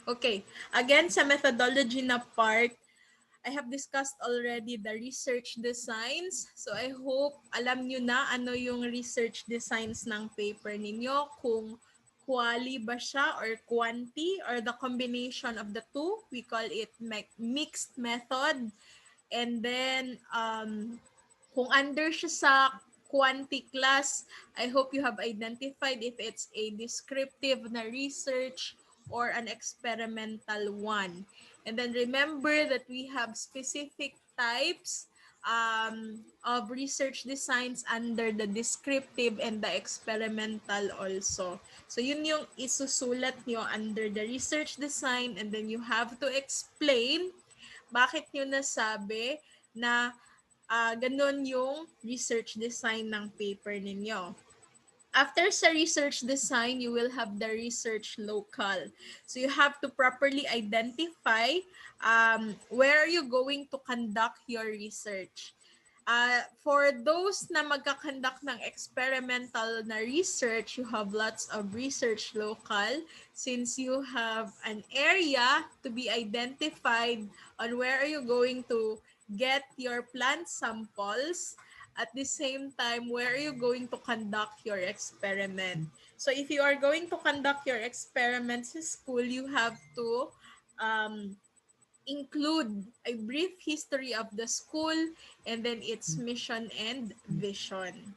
Okay, again sa methodology na part, I have discussed already the research designs. So I hope alam nyo na ano yung research designs ng paper ninyo, kung quali ba siya or quanti or the combination of the two. We call it mixed method. And then kung under siya sa quanti class, I hope you have identified if it's a descriptive na research or an experimental one. And then remember that we have specific types of research designs under the descriptive and the experimental also. So yun yung isusulat nyo under the research design, and then you have to explain bakit nyo nasabi na ganun yung research design ng paper ninyo. After sa research design, you will have the research local. So you have to properly identify where are you going to conduct your research. For those na magkakandak ng experimental na research, you have lots of research local since you have an area to be identified on where are you going to get your plant samples. At the same time, where are you going to conduct your experiment? So if you are going to conduct your experiments in school, you have to include a brief history of the school and then its mission and vision.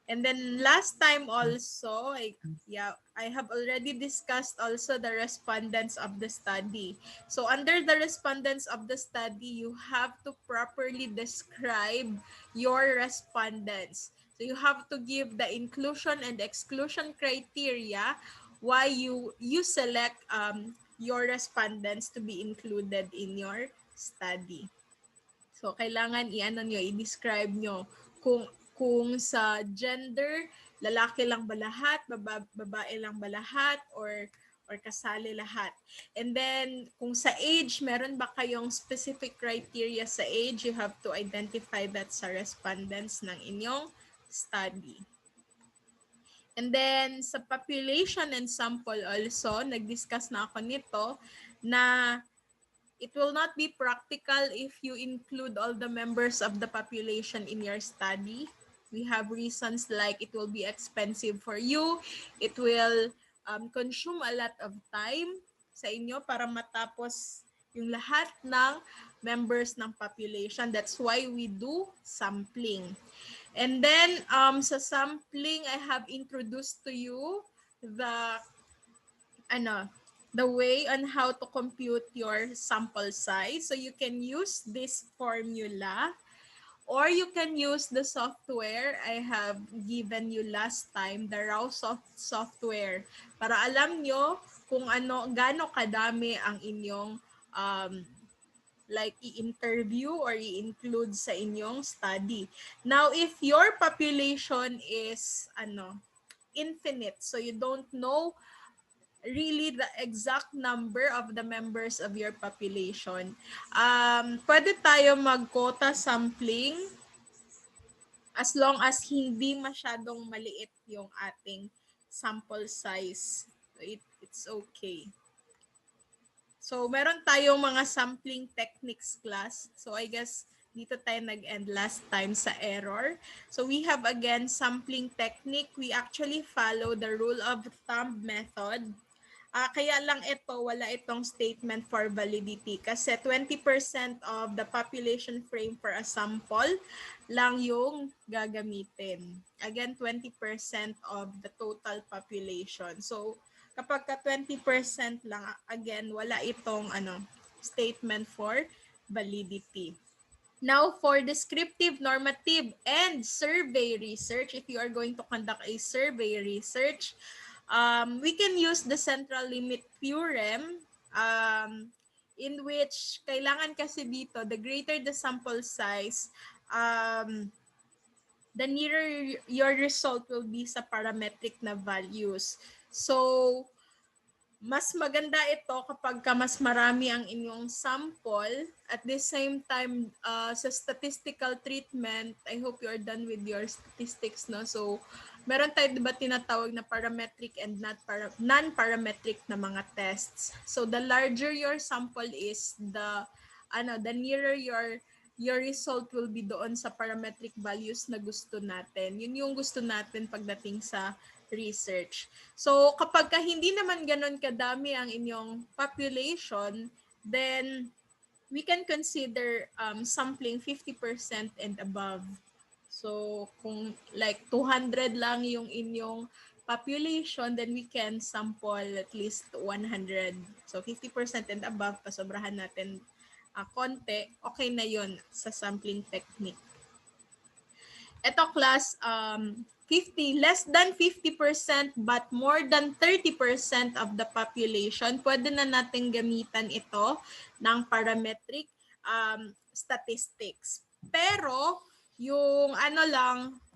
And then last time also, I have already discussed also the respondents of the study. So under the respondents of the study, you have to properly describe your respondents. So you have to give the inclusion and exclusion criteria why you select your respondents to be included in your study. So kailangan i-describe nyo kung sa gender, lalaki lang ba lahat, babae lang ba lahat, or kasali lahat. And then kung sa age, meron ba kayong specific criteria sa age, you have to identify that sa respondents ng inyong study. And then sa population and sample also, nag-discuss na ako nito na it will not be practical if you include all the members of the population in your study. We have reasons like it will be expensive for you. It will consume a lot of time sa inyo para matapos yung lahat ng members ng population. That's why we do sampling. And then sa sampling, I have introduced to you the way on how to compute your sample size. So you can use this formula or you can use the software I have given you last time, the raw software, para alam nyo kung gaano kadami ang inyong like i-interview or i-include sa inyong study. Now, if your population is infinite, so you don't know really the exact number of the members of your population, pwede tayo mag-quota sampling as long as hindi masyadong maliit yung ating sample size. So it's okay. So meron tayong mga sampling techniques class. So I guess dito tayo nag-end last time sa error. So we have again sampling technique. We actually follow the rule of thumb method. Kaya lang wala itong statement for validity kasi 20% of the population frame for a sample lang yung gagamitin. Again, 20% of the total population. So, kapag ka 20% lang, again, wala itong statement for validity. Now, for descriptive, normative, and survey research, if you are going to conduct a survey research, we can use the central limit theorem in which kailangan kasi dito, the greater the sample size, the nearer your result will be sa parametric na values. So, mas maganda ito kapag mas marami ang inyong sample. At the same time, sa statistical treatment, I hope you are done with your statistics, no? So, meron tayo diba tinatawag na parametric and non-parametric na mga tests. So the larger your sample is, the nearer your result will be doon sa parametric values na gusto natin. Yun yung gusto natin pagdating sa research. So kapag hindi naman ganun kadami ang inyong population, then we can consider sampling 50% and above. So kung like 200 lang yung inyong population, then we can sample at least 100. So 50% and above, pasobrahan natin konti, okay na yun sa sampling technique. Ito class, less than 50% but more than 30% of the population, pwede na natin gamitan ito ng parametric statistics. Pero yung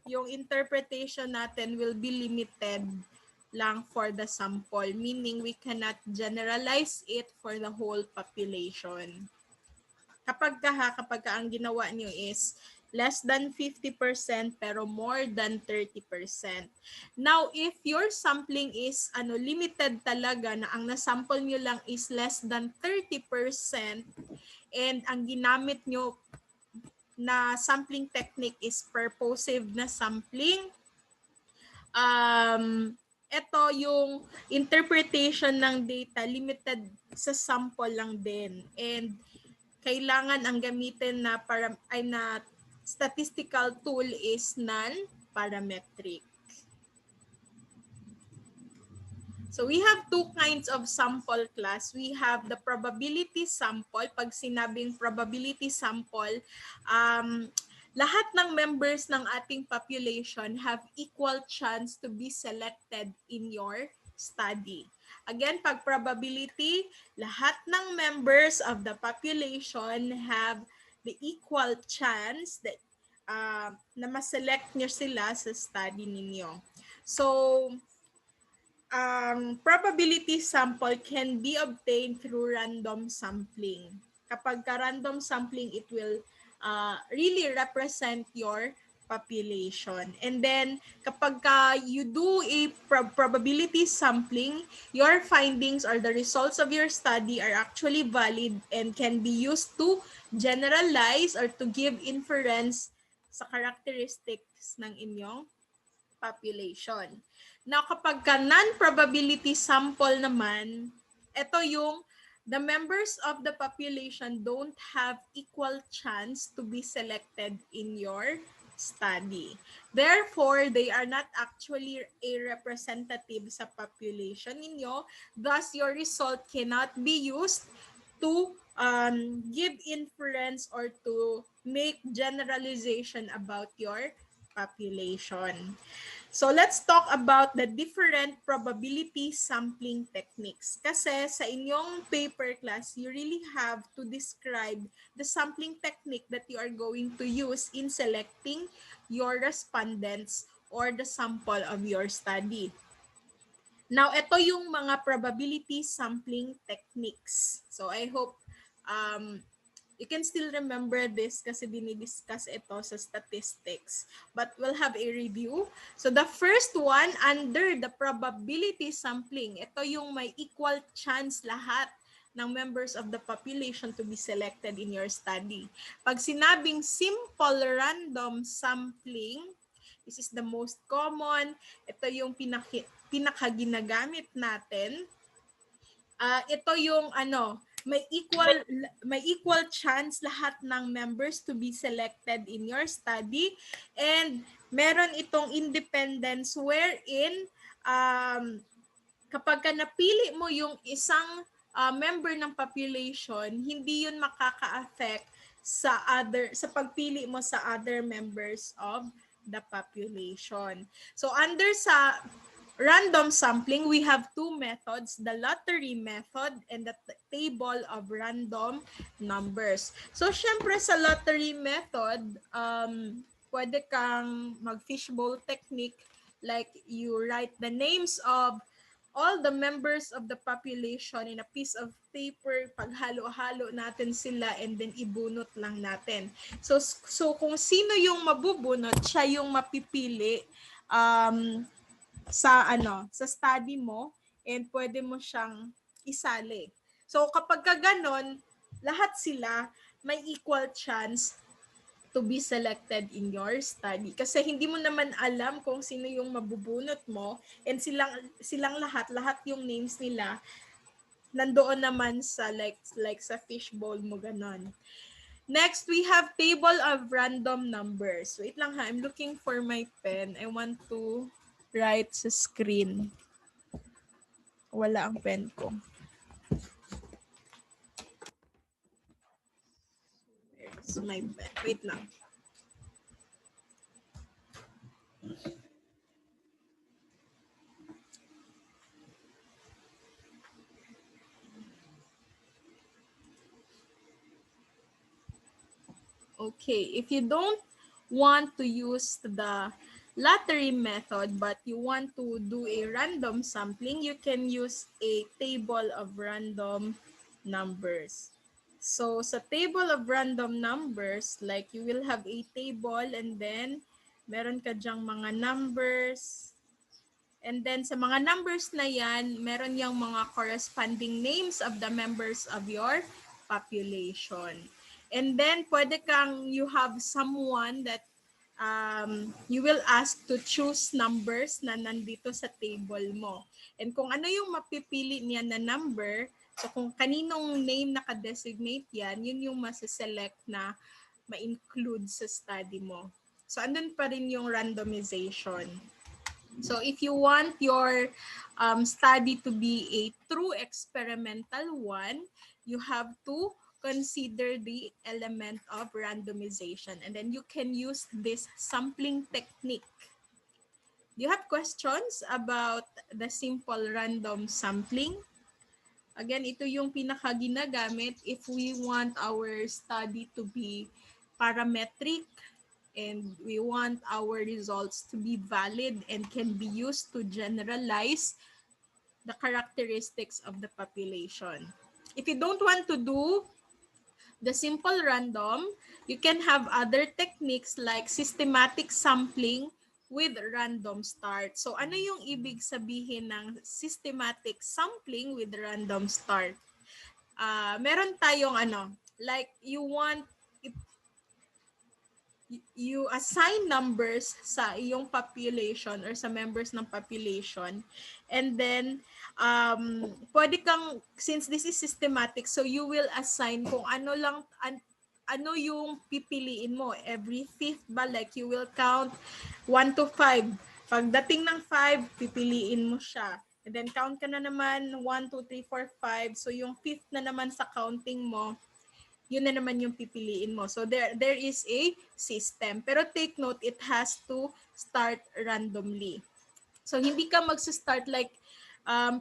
yung interpretation natin will be limited lang for the sample, meaning we cannot generalize it for the whole population. Kapag ang ginawa nyo is less than 50% pero more than 30%. Now, if your sampling is limited talaga, na ang nasample nyo lang is less than 30% and ang ginamit nyo na sampling technique is purposive na sampling, ito yung interpretation ng data limited sa sample lang din, and kailangan ang gamitin na statistical tool is non-parametric. So we have two kinds of sample class. We have the probability sample. Pag sinabing probability sample, lahat ng members ng ating population have equal chance to be selected in your study. Again, pag probability, lahat ng members of the population have the equal chance that na ma-select nyo sila sa study ninyo. So, probability sample can be obtained through random sampling. Kapag random sampling, it will really represent your population. And then, kapag you do a probability sampling, your findings or the results of your study are actually valid and can be used to generalize or to give inference sa characteristics ng inyong population. Now, kapag non-probability sample naman, ito yung the members of the population don't have equal chance to be selected in your study. Therefore, they are not actually a representative sa population ninyo. Thus, your result cannot be used to give inference or to make generalization about your population. So let's talk about the different probability sampling techniques. Kasi sa inyong paper class, you really have to describe the sampling technique that you are going to use in selecting your respondents or the sample of your study. Now, ito yung mga probability sampling techniques. So I hope you can still remember this kasi dinidiscuss ito sa statistics. But we'll have a review. So the first one, under the probability sampling, ito yung may equal chance lahat ng members of the population to be selected in your study. Pag sinabing simple random sampling, this is the most common. Ito yung pinakaginagamit natin. Ito yung may equal chance lahat ng members to be selected in your study, and meron itong independence wherein kapag napili mo yung isang member ng population, hindi yun makaka-affect sa pagpili mo sa other members of the population. So under sa random sampling, we have two methods, the lottery method and the table of random numbers. So, syempre sa lottery method, pwede kang mag-fishbowl technique, like you write the names of all the members of the population in a piece of paper, paghalo-halo natin sila, and then ibunot lang natin. So kung sino yung mabubunot, siya yung mapipili sa study mo and pwede mo siyang isali. So kapag ka ganon, lahat sila may equal chance to be selected in your study. Kasi hindi mo naman alam kung sino yung mabubunot mo and silang lahat yung names nila nandoon naman sa like sa fishbowl mo ganon. Next, we have table of random numbers. Wait lang ha, I'm looking for my pen. I want to write sa screen. Wala ang pen ko. Where's my pen? Wait lang. Okay, if you don't want to use the lottery method but you want to do a random sampling, you can use a table of random numbers. So sa table of random numbers, like you will have a table and then meron ka dyang mga numbers. And then sa mga numbers na yan, meron yung mga corresponding names of the members of your population. And then pwede kang, you have someone that you will ask to choose numbers na nandito sa table mo. And kung ano yung mapipili niya na number, so kung kaninong name naka-designate yan, yun yung masiselect na ma-include sa study mo. So andun pa rin yung randomization. So if you want your study to be a true experimental one, you have to consider the element of randomization. And then you can use this sampling technique. Do you have questions about the simple random sampling? Again, ito yung pinaka-ginagamit if we want our study to be parametric and we want our results to be valid and can be used to generalize the characteristics of the population. If you don't want to do the simple random, you can have other techniques like systematic sampling with random start. So ano yung ibig sabihin ng systematic sampling with random start? Meron tayong like you assign numbers sa iyong population or sa members ng population, and then pwede kang, since this is systematic, so you will assign kung ano yung pipiliin mo every fifth ba, like you will count 1 to 5. Pagdating ng 5, pipiliin mo siya. And then count ka na naman 1, 2, 3, 4, 5. So yung fifth na naman sa counting mo, yun na naman yung pipiliin mo. So there is a system. Pero take note, it has to start randomly. So hindi ka magsa-start like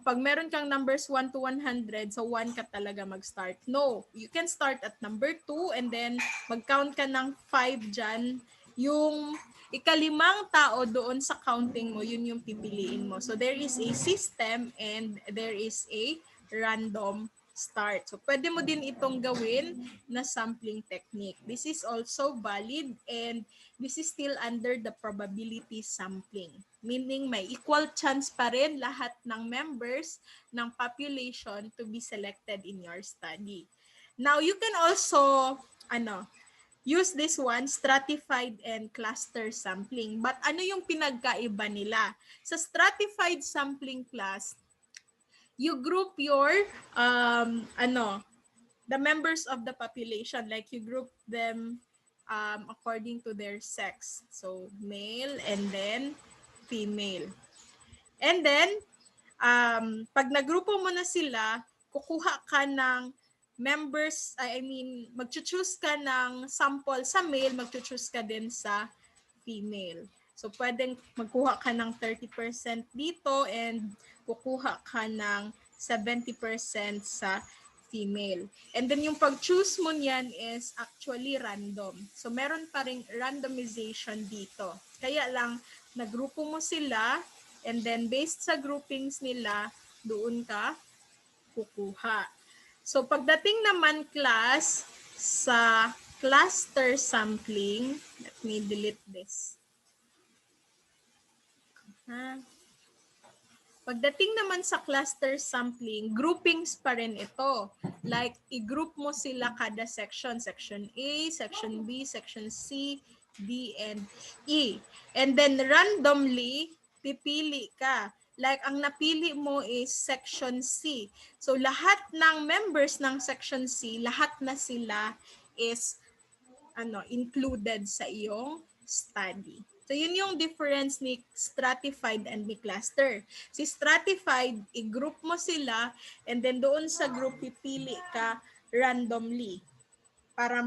pag meron kang numbers 1 to 100, so 1 ka talaga mag-start. No, you can start at number 2 and then mag-count ka ng 5 dyan. Yung ikalimang tao doon sa counting mo, yun yung pipiliin mo. So there is a system and there is a random start. So pwede mo din itong gawin na sampling technique. This is also valid and this is still under the probability sampling. Meaning may equal chance pa rin lahat ng members ng population to be selected in your study. Now you can also use this one, stratified and cluster sampling. But ano yung pinagkaiba nila? Sa stratified sampling class, you group your the members of the population, like you group them according to their sex, so male and then female, and then pag nagrupo mo na sila, kukuha ka ng members, mag-choose ka ng sample sa male, mag-choose ka din sa female. So pwedeng magkuha ka ng 30% dito and kukuha ka ng 70% sa female. And then yung pag-choose mo niyan is actually random. So meron pa ring randomization dito. Kaya lang nagrupo mo sila and then based sa groupings nila, doon ka kukuha. So pagdating naman class sa cluster sampling, let me delete this. Ha? Pagdating naman sa cluster sampling, groupings pa rin ito. Like, i-group mo sila kada section. Section A, Section B, Section C, D, and E. And then randomly, pipili ka. Like, ang napili mo is Section C. So, lahat ng members ng Section C, lahat na sila is included sa iyong study. So, yun yung difference ni stratified and ni cluster. Si stratified, i-group mo sila and then doon sa group, pipili ka randomly para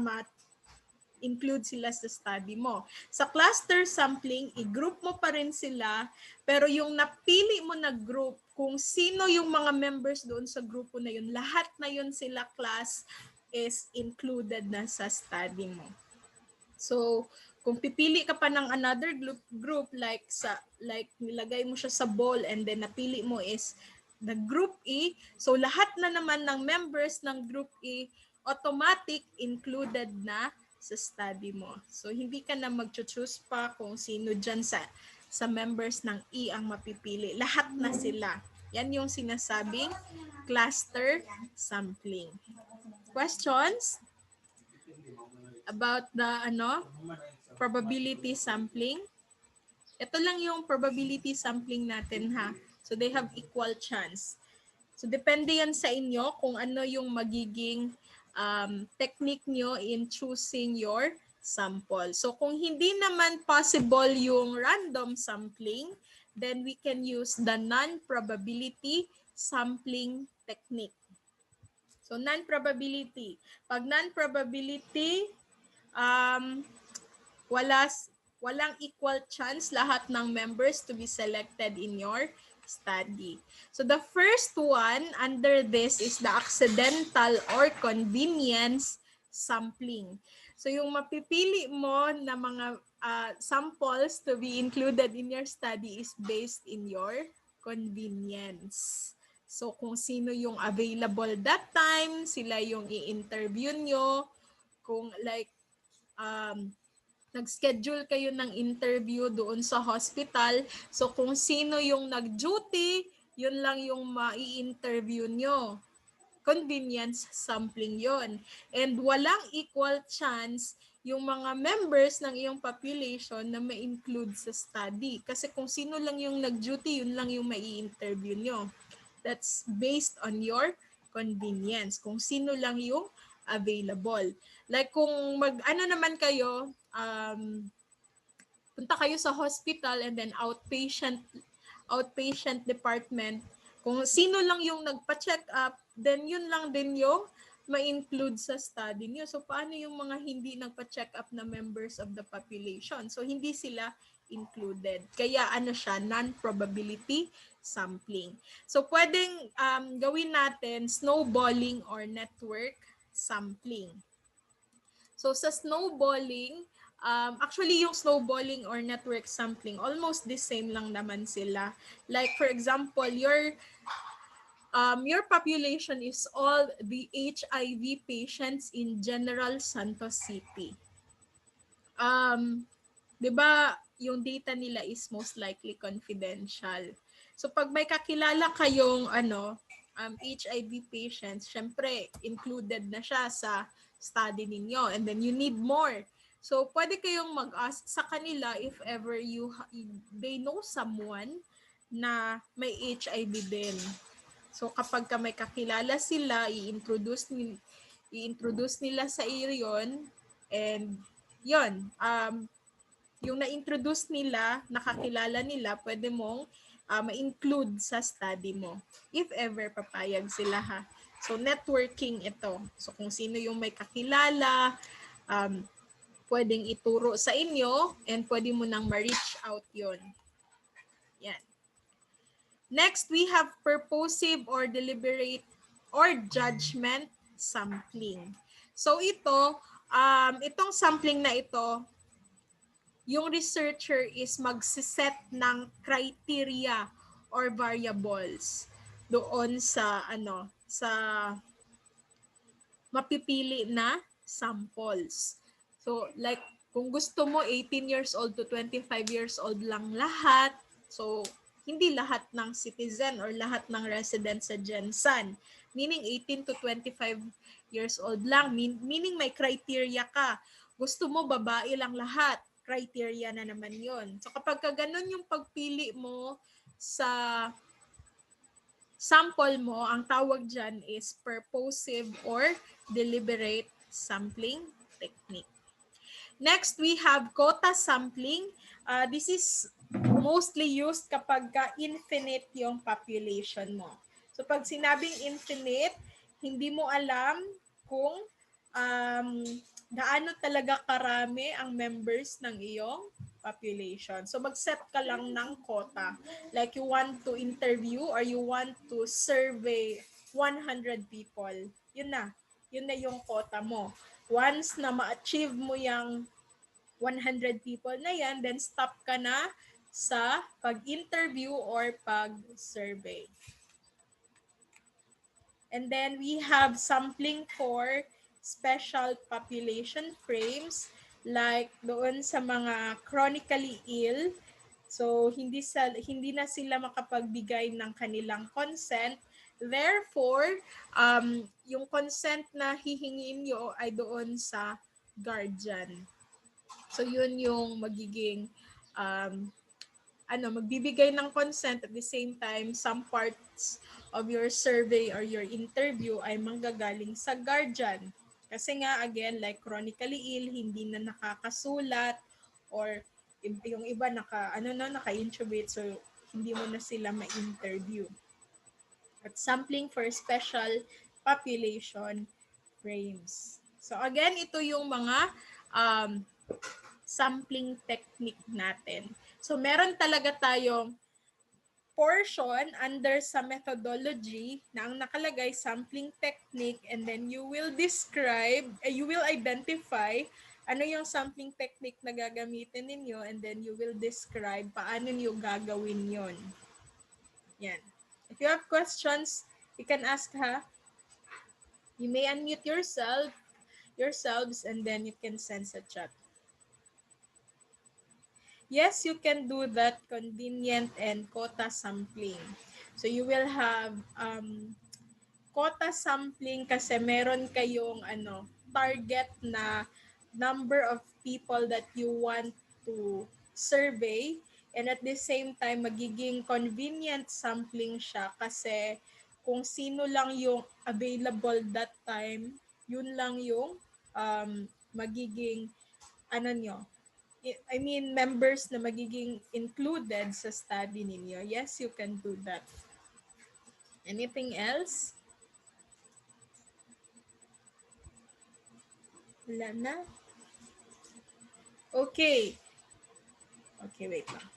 include sila sa study mo. Sa cluster sampling, i-group mo pa rin sila, pero yung napili mo na group, kung sino yung mga members doon sa grupo na yun, lahat na yun sila class is included na sa study mo. So, kung pipili ka pa ng another group like nilagay mo siya sa ball and then napili mo is the group E, so lahat na naman ng members ng group E automatic included na sa study mo. So, hindi ka na mag-choose pa kung sino dyan sa members ng E ang mapipili. Lahat na sila. Yan yung sinasabing cluster sampling. Questions about the probability sampling? Ito lang yung probability sampling natin ha. So they have equal chance. So depende yan sa inyo kung ano yung magiging technique nyo in choosing your sample. So kung hindi naman possible yung random sampling, then we can use the non-probability sampling technique. So non-probability. Pag non-probability, walang equal chance lahat ng members to be selected in your study. So the first one under this is the accidental or convenience sampling. So yung mapipili mo na mga samples to be included in your study is based in your convenience. So kung sino yung available that time, sila yung i-interview nyo. Kung like nag-schedule kayo ng interview doon sa hospital, so kung sino yung nag-duty, yun lang yung mai-interview nyo. Convenience sampling yon. And walang equal chance yung mga members ng iyong population na ma-include sa study. Kasi kung sino lang yung nag-duty, yun lang yung mai-interview nyo. That's based on your convenience. Kung sino lang yung available. Like kung naman kayo, punta kayo sa hospital and then outpatient department, kung sino lang yung nagpa-check up, then yun lang din yung ma-include sa study niyo. So paano yung mga hindi nagpa-check up na members of the population? So hindi sila included. Kaya siya, non-probability sampling. So pwedeng gawin natin snowballing or network sampling. So sa snowballing, actually yung snowballing or network sampling, almost the same lang naman sila. Like for example, your population is all the HIV patients in General Santos City. 'Di ba, yung data nila is most likely confidential. So pag may kakilala kayong HIV patients, syempre included na siya sa study ninyo and then you need more. So pwede kayong mag-ask sa kanila if ever they know someone na may HIV din. So kapag may kakilala sila, i-introduce nila sa iyo yun, and yun, yung na-introduce nila, nakakilala nila, pwede mong ma-include sa study mo. If ever papayag sila ha. So networking ito. So kung sino yung may kakilala, pwedeng ituro sa inyo and pwede mo nang ma-reach out yon. Yan. Next, we have purposive or deliberate or judgment sampling. So ito, itong sampling na ito, yung researcher is magsiset ng criteria or variables doon sa sa mapipili na samples. So like kung gusto mo 18 years old to 25 years old lang lahat, So, hindi lahat ng citizen or lahat ng resident sa Gensan. Meaning 18 to 25 years old lang. Meaning may criteria ka. Gusto mo babae lang lahat. Criteria na naman yon. So kapag ganun yung pagpili mo sa sample mo, ang tawag dyan is purposive or deliberate sampling technique. Next, we have quota sampling. This is mostly used kapag infinite yung population mo. So pag sinabing infinite, hindi mo alam kung gaano talaga karami ang members ng iyong population. So mag-set ka lang ng quota. Like you want to interview or you want to survey 100 people. Yun na. Yun na yung quota mo. Once na ma-achieve mo yung 100 people na yan, then stop ka na sa pag-interview or pag-survey. And then we have sampling for special population frames like doon sa mga chronically ill. So hindi na sila makapagbigay ng kanilang consent. Therefore, yung consent na hihingin nyo ay doon sa guardian. So yun yung magiging magbibigay ng consent at the same time some parts of your survey or your interview ay manggagaling sa guardian. Kasi nga again like chronically ill, hindi na nakakasulat or yung iba naka-intubate so hindi mo na sila ma-interview. At sampling for special population frames. So again, ito yung mga sampling technique natin. So meron talaga tayong portion under sa methodology na ang nakalagay sampling technique and then you will describe, you will identify ano yung sampling technique na gagamitin ninyo and then you will describe paano niyo gagawin yon. Yan. If you have questions, you can ask ha. You may unmute yourselves and then you can send sa chat. Yes, you can do that convenient and quota sampling. So you will have quota sampling kasi meron kayong target na number of people that you want to survey and at the same time magiging convenient sampling siya kasi kung sino lang yung available that time, yun lang yung magiging members na magiging included sa study ninyo. Yes, you can do that. Anything else? Wala na? Okay. Okay, wait lang.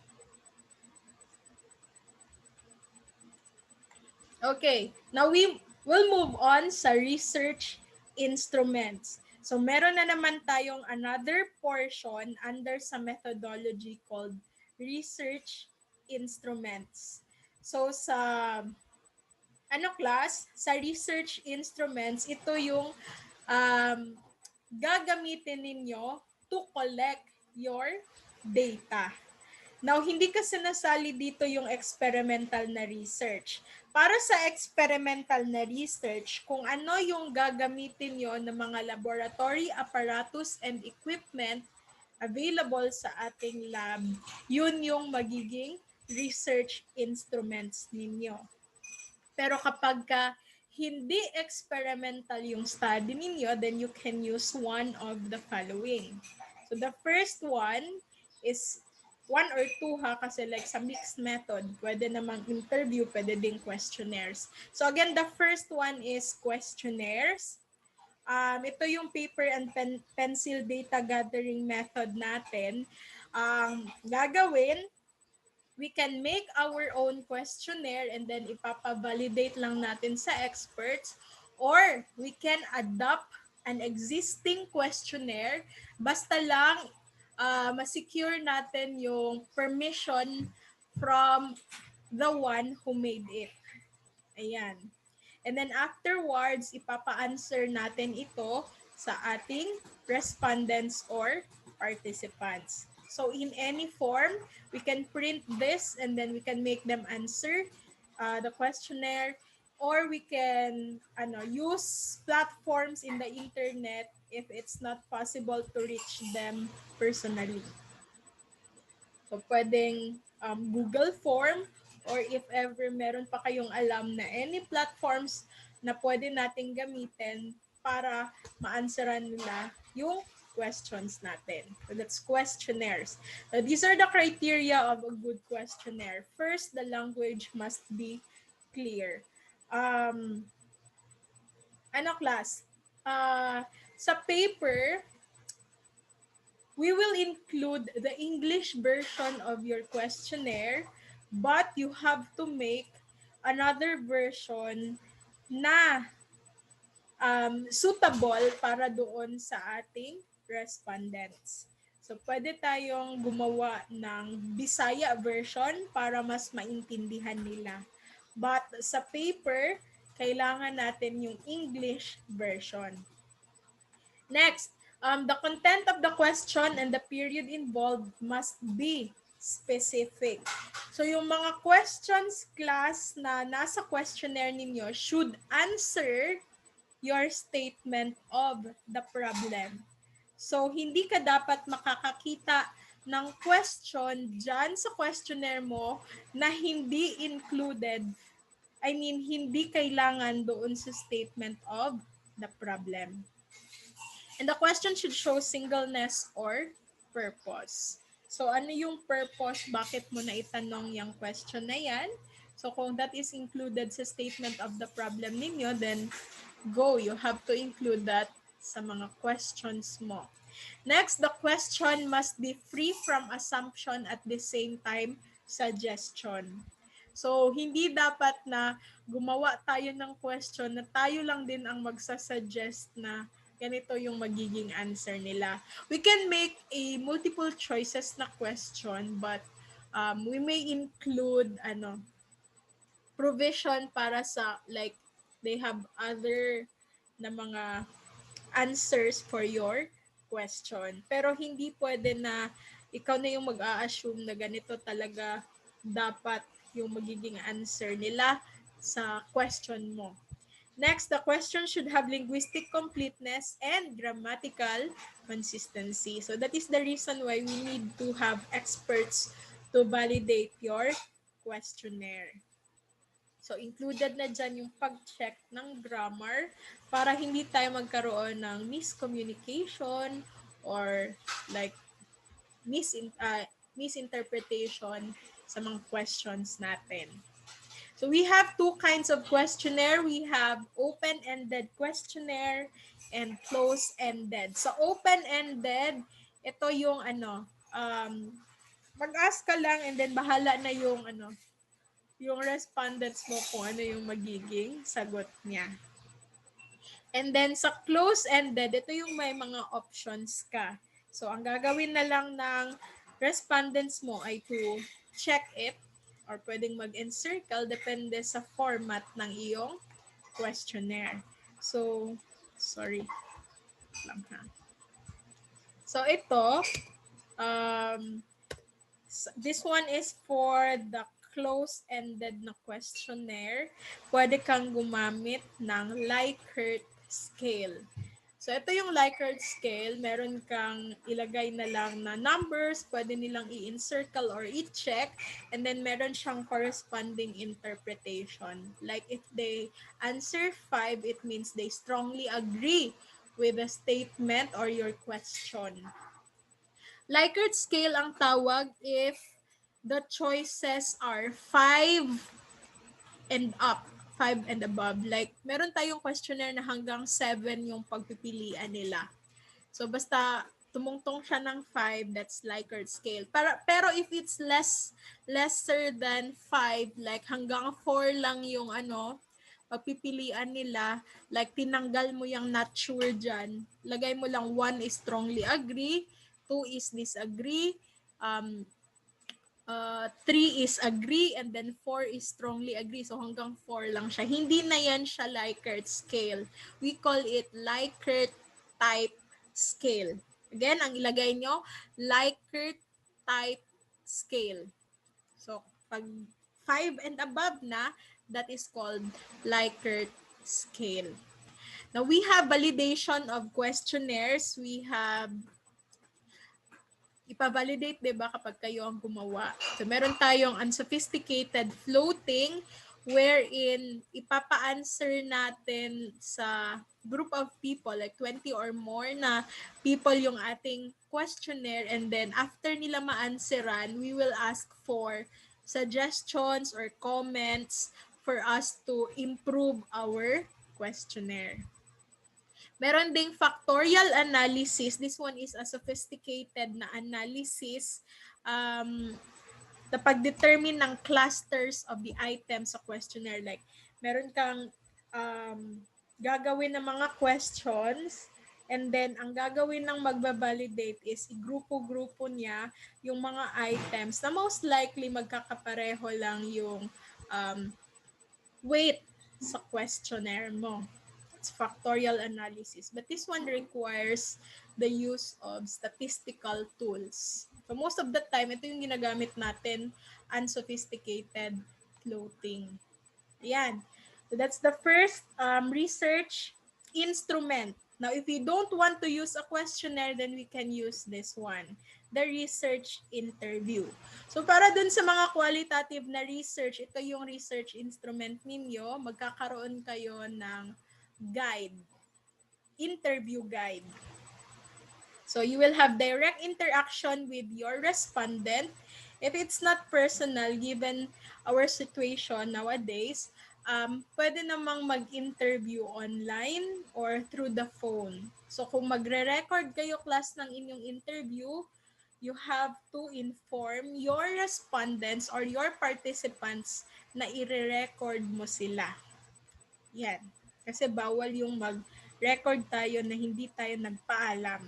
Okay, now we will move on sa research instruments. So meron na naman tayong another portion under sa methodology called research instruments. So sa class, sa research instruments, ito yung gagamitin ninyo to collect your data. Now, hindi kasi nasali dito yung experimental na research. Para sa experimental na research, kung ano yung gagamitin nyo ng mga laboratory apparatus and equipment available sa ating lab, yun yung magiging research instruments ninyo. Pero kapag hindi experimental yung study ninyo, then you can use one of the following. So the first one is one or two kasi like sa mixed method, pwede namang interview, pwede ding questionnaires. So again, the first one is questionnaires. Ito yung paper and pencil data gathering method natin. Gagawin, we can make our own questionnaire and then ipapa-validate lang natin sa experts, or we can adopt an existing questionnaire basta lang ma-secure natin yung permission from the one who made it. Ayan. And then afterwards, ipapa-answer natin ito sa ating respondents or participants. So in any form, we can print this and then we can make them answer the questionnaire, or we can use platforms in the internet if it's not possible to reach them personally. So, pwedeng Google Form, or if ever meron pa kayong alam na any platforms na pwede nating gamitin para ma-answeran nila yung questions natin. So, that's questionnaires. So, these are the criteria of a good questionnaire. First, the language must be clear. Class? Sa paper, we will include the English version of your questionnaire, but you have to make another version na suitable para doon sa ating respondents. So, pwede tayong gumawa ng Bisaya version para mas maintindihan nila. But sa paper, kailangan natin yung English version. Next, the content of the question and the period involved must be specific. So yung mga questions, class, na nasa questionnaire ninyo should answer your statement of the problem. So hindi ka dapat makakakita ng question dyan sa questionnaire mo na hindi included, hindi kailangan doon sa statement of the problem. And the question should show singleness or purpose. So ano yung purpose? Bakit mo na itanong yung question na yan? So kung that is included sa statement of the problem ninyo, then go. You have to include that sa mga questions mo. Next, the question must be free from assumption at the same time suggestion. So, hindi dapat na gumawa tayo ng question na tayo lang din ang magsasuggest na ganito yung magiging answer nila. We can make a multiple choices na question, but we may include provision para sa like they have other na mga answers for your question. Pero hindi pwede na ikaw na yung mag-a-assume na ganito talaga dapat yung magiging answer nila sa question mo. Next, the question should have linguistic completeness and grammatical consistency. So that is the reason why we need to have experts to validate your questionnaire. So included na dyan yung pag-check ng grammar para hindi tayo magkaroon ng miscommunication or like misinterpretation sa mga questions natin. So we have two kinds of questionnaire. We have open-ended questionnaire and closed-ended. So open-ended, ito yung mag-ask ka lang and then bahala na yung respondents mo kung ano yung magiging sagot niya. And then sa close-ended, ito yung may mga options ka. So ang gagawin na lang ng respondents mo ay to check it or pwedeng mag-encircle depende sa format ng iyong questionnaire. So, sorry lang ha. So ito, this one is for the close-ended na questionnaire. Pwede kang gumamit ng Likert scale. So, ito yung Likert scale. Meron kang ilagay na lang na numbers. Pwede nilang i-encircle or i-check. And then, meron siyang corresponding interpretation. Like, if they answer 5, it means they strongly agree with the statement or your question. Likert scale ang tawag if the choices are 5 and up. 5 and above. Like, meron tayong questionnaire na hanggang 7 yung pagpipilian nila. So, basta tumungtong siya ng 5, that's Likert scale. Pero if it's lesser than 5, like hanggang 4 lang yung pagpipilian nila, like tinanggal mo yung not sure dyan, lagay mo lang 1 is strongly agree, 2 is disagree, 3 is agree, and then 4 is strongly agree. So hanggang 4 lang siya. Hindi na yan siya Likert scale. We call it Likert type scale. Again, ang ilagay nyo, Likert type scale. So, pag 5 and above na, that is called Likert scale. Now, we have validation of questionnaires. We have ipa-validate, 'di ba, kapag kayo ang gumawa. So, meron tayong unsophisticated floating wherein ipapa-answer natin sa group of people, like 20 or more na people yung ating questionnaire, and then after nila ma-answeran, we will ask for suggestions or comments for us to improve our questionnaire. Meron ding factorial analysis. This one is a sophisticated na analysis na pag-determine ng clusters of the items sa questionnaire. Like, meron kang gagawin ng mga questions, and then ang gagawin ng magbabalidate is igrupo-grupo niya yung mga items na most likely magkakapareho lang yung weight sa questionnaire mo. Factorial analysis. But this one requires the use of statistical tools. So most of the time, ito yung ginagamit natin, unsophisticated floating. Ayan. So that's the first research instrument. Now, if we don't want to use a questionnaire, then we can use this one, the research interview. So para dun sa mga qualitative na research, ito yung research instrument ninyo. Magkakaroon kayo ng guide, interview guide. So you will have direct interaction with your respondent. If it's not personal, given our situation nowadays, pwede namang mag-interview online or through the phone. So kung magre-record kayo class ng inyong interview, you have to inform your respondents or your participants na i-record mo sila. Yan. Kasi bawal yung mag-record tayo na hindi tayo nagpaalam.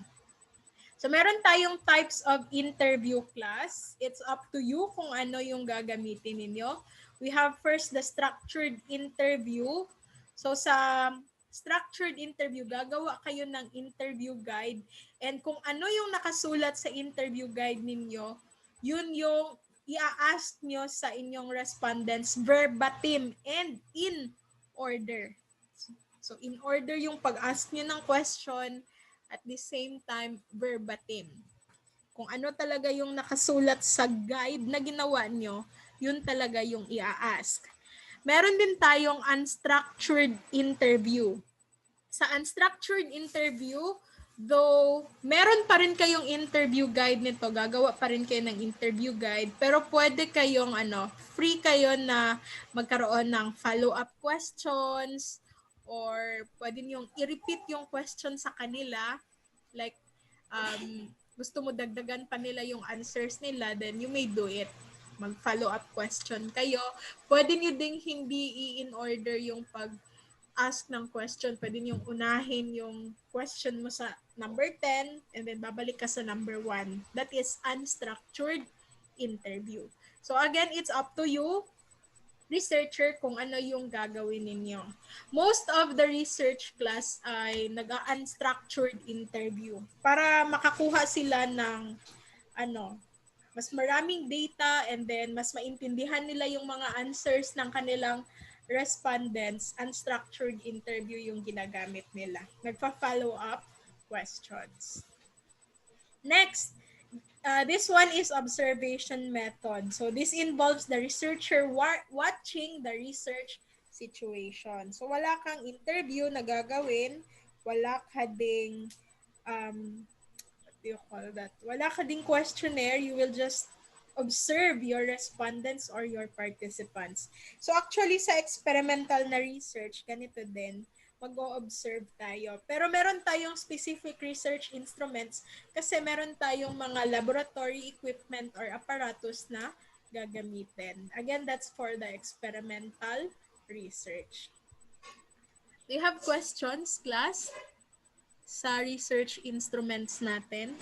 So meron tayong types of interview class. It's up to you kung ano yung gagamitin ninyo. We have first the structured interview. So sa structured interview, gagawa kayo ng interview guide. And kung ano yung nakasulat sa interview guide ninyo, yun yung i-ask nyo sa inyong respondents verbatim and in order. So in order yung pag-ask nyo ng question, at the same time verbatim. Kung ano talaga yung nakasulat sa guide na ginawa nyo, yun talaga yung i-ask. Meron din tayong unstructured interview. Sa unstructured interview, though meron pa rin kayong interview guide nito, gagawa pa rin kayo ng interview guide, pero pwede kayong free kayo na magkaroon ng follow-up questions, or pwede niyong i-repeat yung question sa kanila, like gusto mo dagdagan pa nila yung answers nila, then you may do it. Mag-follow-up question kayo. Pwede niyo ding hindi i-in order yung pag-ask ng question. Pwede niyong unahin yung question mo sa number 10 and then babalik ka sa number 1. That is unstructured interview. So again, it's up to you, researcher, kung ano yung gagawin ninyo. Most of the research class ay nag-unstructured interview para makakuha sila ng mas maraming data, and then mas maintindihan nila yung mga answers ng kanilang respondents. Unstructured interview yung ginagamit nila. Nagpa-follow up questions. Next, this one is observation method. So this involves the researcher watching the research situation. So wala kang interview na gagawin, wala ka ding what do you call that? Wala ka ding questionnaire, you will just observe your respondents or your participants. So actually sa experimental na research, ganito din, mag-o-observe tayo. Pero meron tayong specific research instruments kasi meron tayong mga laboratory equipment or apparatus na gagamitin. Again, that's for the experimental research. Do you have questions, class? Sa research instruments natin?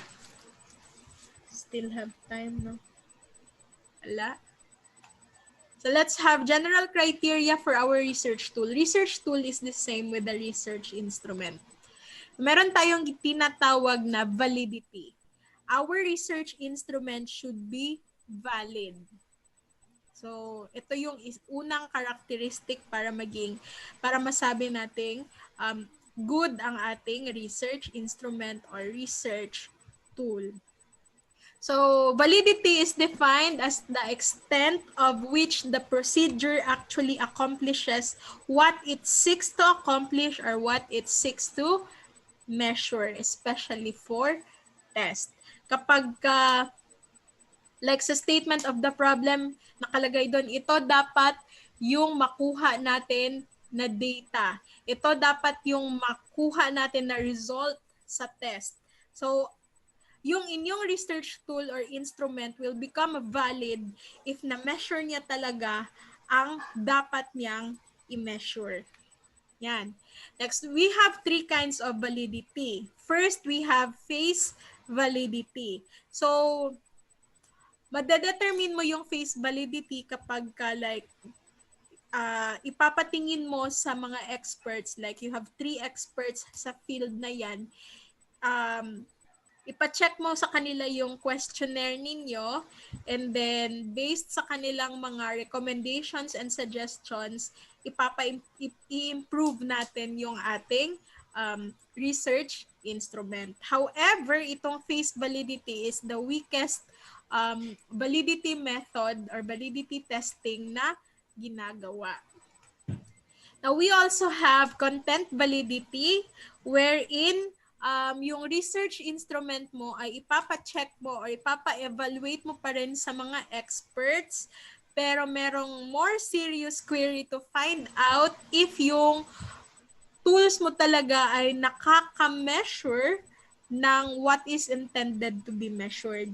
Still have time, no? Wala. So let's have general criteria for our research tool. Research tool is the same with the research instrument. Meron tayong tinatawag na validity. our research instrument should be valid. So, ito yung unang characteristic para masabi nating good ang ating research instrument or research tool. So, validity is defined as the extent of which the procedure actually accomplishes what it seeks to accomplish or what it seeks to measure, especially for test. Kapag like sa statement of the problem, nakalagay doon, ito dapat yung makuha natin na data. Ito dapat yung makuha natin na result sa test. So, yung inyong research tool or instrument will become valid if na-measure niya talaga ang dapat niyang i-measure. Yan. Next, we have three kinds of validity. First, we have phase validity. So, madedetermine mo yung phase validity kapag like ipapatingin mo sa mga experts, like you have 3 experts sa field na yan, ipa-check mo sa kanila yung questionnaire ninyo, and then based sa kanilang mga recommendations and suggestions, i-improve natin yung ating research instrument. However, itong phase validity is the weakest validity method or validity testing na ginagawa. Now, we also have content validity wherein yung research instrument mo ay ipapa-check mo or ipapa-evaluate mo pa rin sa mga experts, pero merong more serious query to find out if yung tools mo talaga ay nakaka-measure ng what is intended to be measured.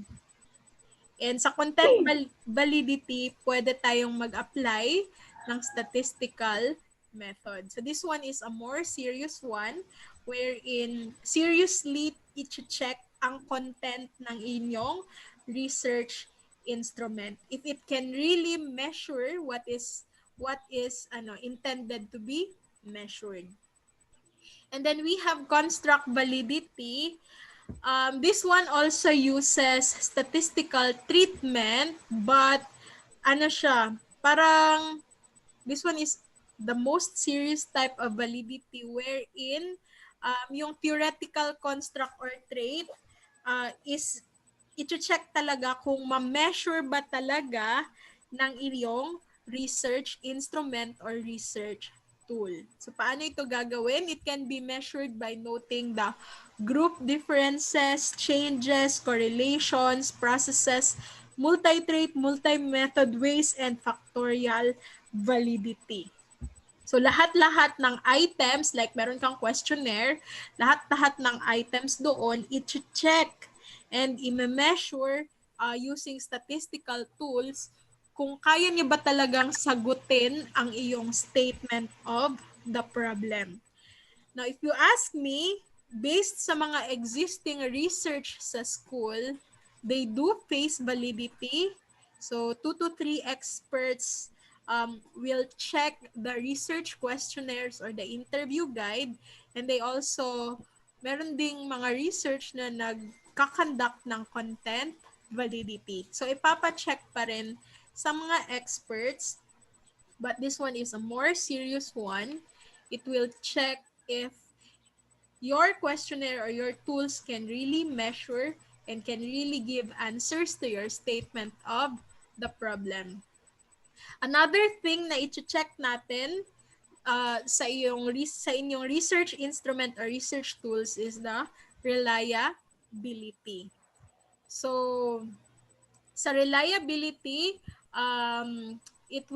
And sa content validity, pwede tayong mag-apply ng statistical method. So this one is a more serious one wherein seriously i-check ang content ng inyong research instrument. If it can really measure what is intended to be measured. And then we have construct validity. This one also uses statistical treatment, but parang this one is the most serious type of validity wherein yung theoretical construct or trait is i-check talaga kung ma-measure ba talaga ng iyong research instrument or research tool. So paano ito gagawin? It can be measured by noting the group differences, changes, correlations, processes, multi-trait, multi-method ways, and factorial validity. So lahat-lahat ng items, like meron kang questionnaire, lahat-lahat ng items doon, i-check and i-measure using statistical tools kung kaya niya ba talagang sagutin ang iyong statement of the problem. Now, if you ask me, based sa mga existing research sa school, they do face validity. So 2 to 3 experts will check the research questionnaires or the interview guide, and they also, meron ding mga research na nagkakandak ng content validity. So ipapa-check pa rin sa mga experts, but this one is a more serious one. It will check if your questionnaire or your tools can really measure and can really give answers to your statement of the problem. Another thing na i-check natin sa inyong research instrument or research tools is the reliability. So, sa reliability, it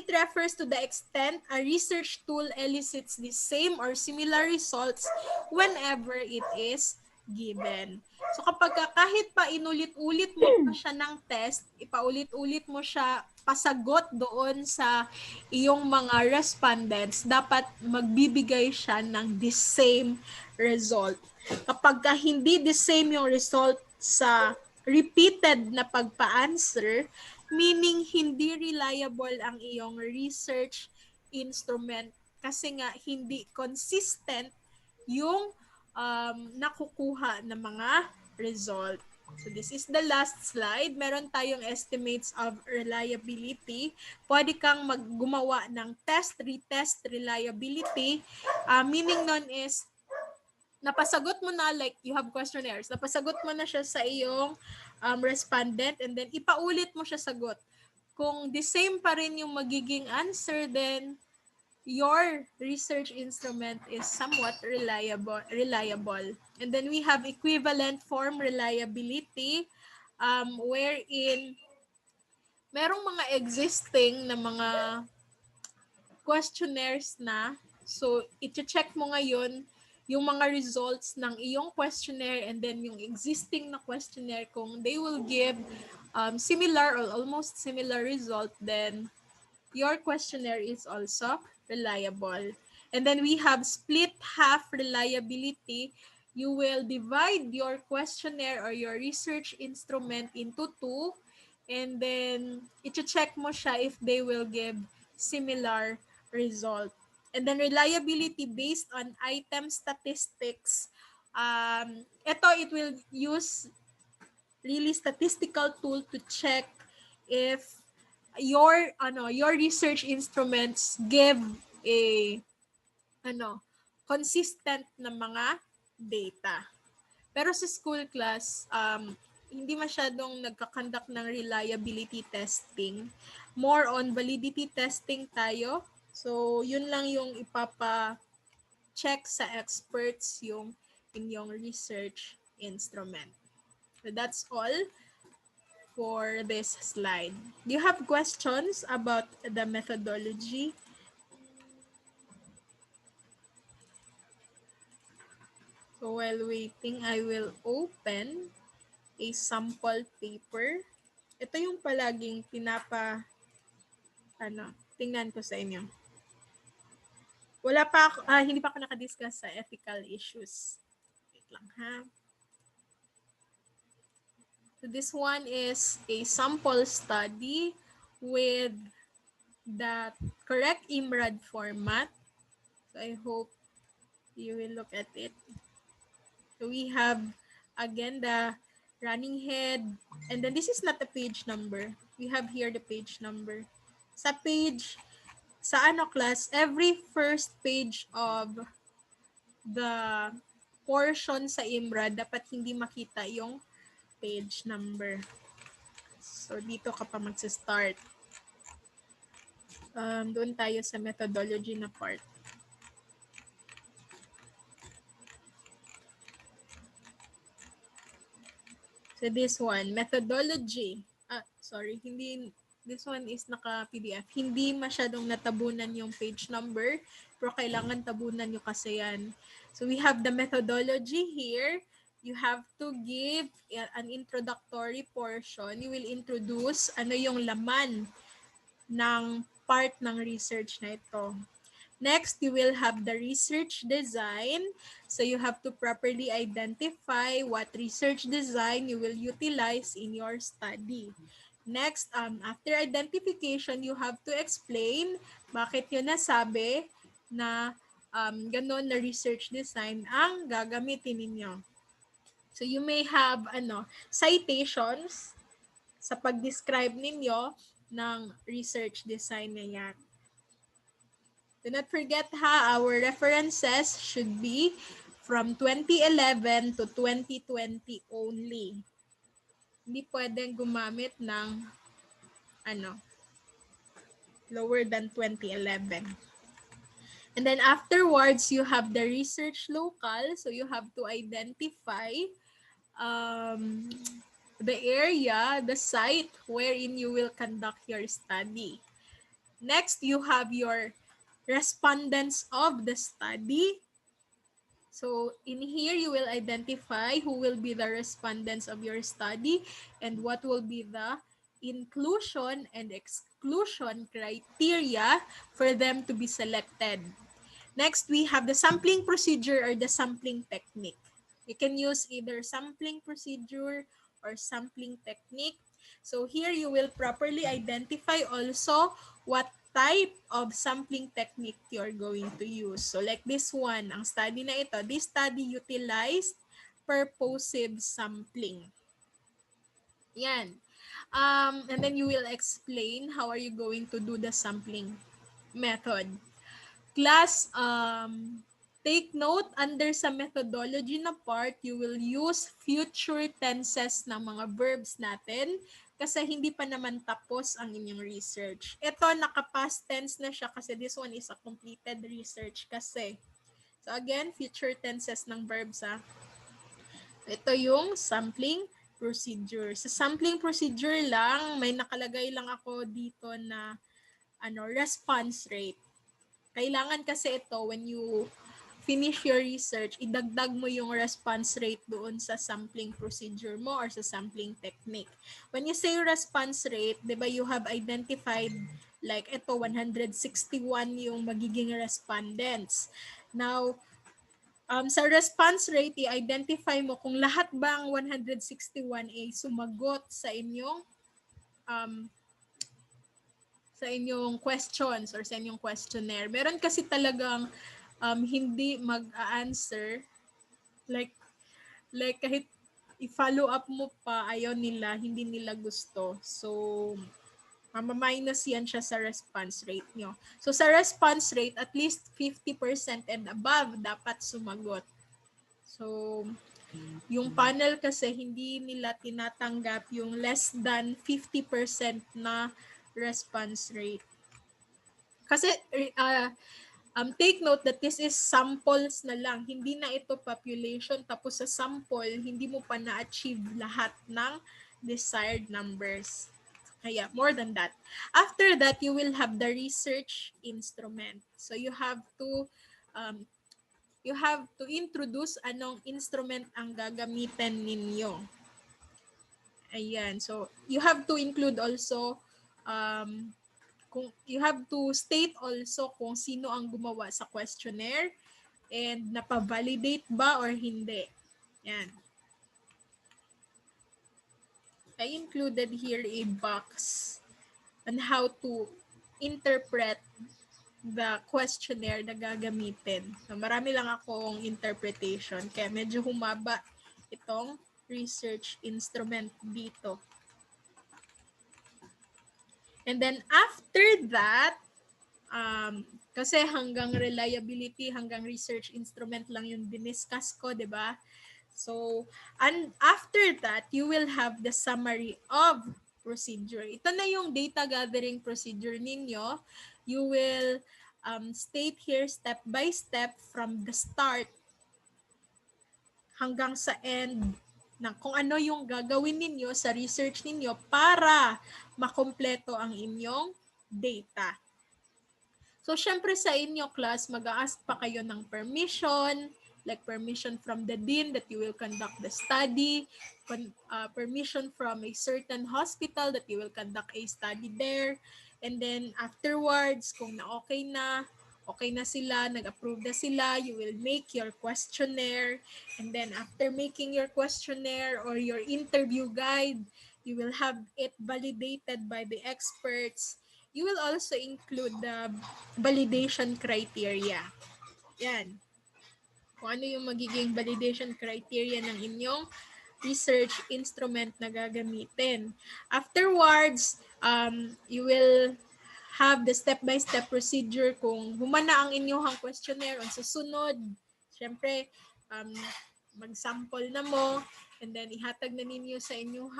refers to the extent a research tool elicits the same or similar results whenever it is given. So kapag kahit pa inulit-ulit mo pa siya ng test, ipaulit-ulit mo siya pasagot doon sa iyong mga respondents, dapat magbibigay siya ng the same result. Kapag hindi the same yung result sa repeated na pagpa-answer, meaning hindi reliable ang iyong research instrument kasi nga hindi consistent yung nakukuha ng mga result. So this is the last slide. Meron tayong estimates of reliability. Pwede kang gumawa ng test, retest reliability. Meaning nun is, napasagot mo na, like you have questionnaires, napasagot mo na siya sa iyong respondent, and then ipaulit mo siya sagot. Kung the same pa rin yung magiging answer, then your research instrument is somewhat reliable. And then we have equivalent form reliability, wherein merong mga existing na mga questionnaires na. So, i-check mo ngayon yung mga results ng iyong questionnaire and then yung existing na questionnaire, kung they will give similar or almost similar result, then your questionnaire is also reliable. And then we have split half reliability. You will divide your questionnaire or your research instrument into two, and then i-check mo siya if they will give similar result. And then reliability based on item statistics. It will use really statistical tool to check if your research instruments give a consistent na mga data. Pero sa school class, hindi masyadong nagkakandak ng reliability testing. More on validity testing tayo. So, yun lang yung ipapa-check sa experts yung inyong research instrument. So, that's all for this slide. Do you have questions about the methodology? So while waiting, I will open a sample paper. Ito yung palaging tingnan ko sa inyo. Hindi pa ako nakadiscuss sa ethical issues. Wait lang ha. So this one is a sample study with the correct IMRAD format. So I hope you will look at it. So we have, again, the running head. And then this is not the page number. We have here the page number. Sa class, every first page of the portion sa IMRA, dapat hindi makita yung page number. So dito ka pa magsa-start. Doon tayo sa methodology na part. So this one, methodology. This one is naka-PDF. Hindi masyadong natabunan yung page number, pero kailangan tabunan nyo kasi yan. So we have the methodology here. You have to give an introductory portion. You will introduce ano yung laman ng part ng research na ito. Next, you will have the research design. So you have to properly identify what research design you will utilize in your study. Next, after identification, you have to explain bakit yun nasabi na ganun na research design ang gagamitin ninyo. So you may have citations sa pag-describe ninyo ng research design na yan. Do not forget our references should be from 2011 to 2020 only. Hindi pwedeng gumamit ng lower than 2011. And then afterwards, you have the research local. So you have to identify the area, the site wherein you will conduct your study. Next, you have your respondents of the study. So in here, you will identify who will be the respondents of your study and what will be the inclusion and exclusion criteria for them to be selected. Next, we have the sampling procedure or the sampling technique. You can use either sampling procedure or sampling technique. So here you will properly identify also what type of sampling technique you're going to use. So like this one, ang study na ito, this study utilized purposive sampling. Yan. And then you will explain how are you going to do the sampling method. Class, take note, under sa methodology na part, you will use future tenses ng mga verbs natin kasi hindi pa naman tapos ang inyong research. Ito, naka-past tense na siya kasi this one is a completed research kasi. So again, future tenses ng verbs ha. Ito yung sampling procedure. Sa sampling procedure lang, may nakalagay lang ako dito na response rate. Kailangan kasi ito, when you finish your research, idagdag mo yung response rate doon sa sampling procedure mo or sa sampling technique. When you say response rate, di ba you have identified like ito, 161 yung magiging respondents. Now, sa response rate, i-identify mo kung lahat bang 161 ay sumagot sa inyong questions or sa inyong questionnaire. Meron kasi talagang hindi mag-a-answer like kahit i-follow up mo pa, ayaw nila, hindi nila gusto. So, mamaminus yan siya sa response rate nyo. So, sa response rate, at least 50% and above dapat sumagot. So, yung panel kasi hindi nila tinatanggap yung less than 50% na response rate. Kasi take note that this is samples na lang. Hindi na ito population. Tapos sa sample, hindi mo pa na-achieve lahat ng desired numbers. Kaya, more than that. After that, you will have the research instrument. So, you have to introduce anong instrument ang gagamitin ninyo. Ayan. So, you have to include also kung you have to state also kung sino ang gumawa sa questionnaire and napa-validate ba or hindi. Yan. I included here a box on how to interpret the questionnaire na gagamitin. So, marami lang akong interpretation kaya medyo humaba itong research instrument dito. And then after that, kasi hanggang reliability, hanggang research instrument lang yung diniscuss ko, di ba? So, and after that, you will have the summary of procedure. Ito na yung data gathering procedure ninyo. You will state here step by step from the start hanggang sa end na kung ano yung gagawin ninyo sa research ninyo para makompleto ang inyong data. So, syempre sa inyo class, mag-a-ask pa kayo ng permission, like permission from the dean that you will conduct the study, permission from a certain hospital that you will conduct a study there, and then afterwards, kung okay na sila, nag-approve na sila, you will make your questionnaire, and then after making your questionnaire or your interview guide, you will have it validated by the experts. You will also include the validation criteria. Yan. Kung ano yung magiging validation criteria ng inyong research instrument na gagamitin. Afterwards, you will have the step-by-step procedure kung humana ang inyong questionnaire on susunod. Siyempre, mag-sample na mo and then ihatag na ninyo sa inyong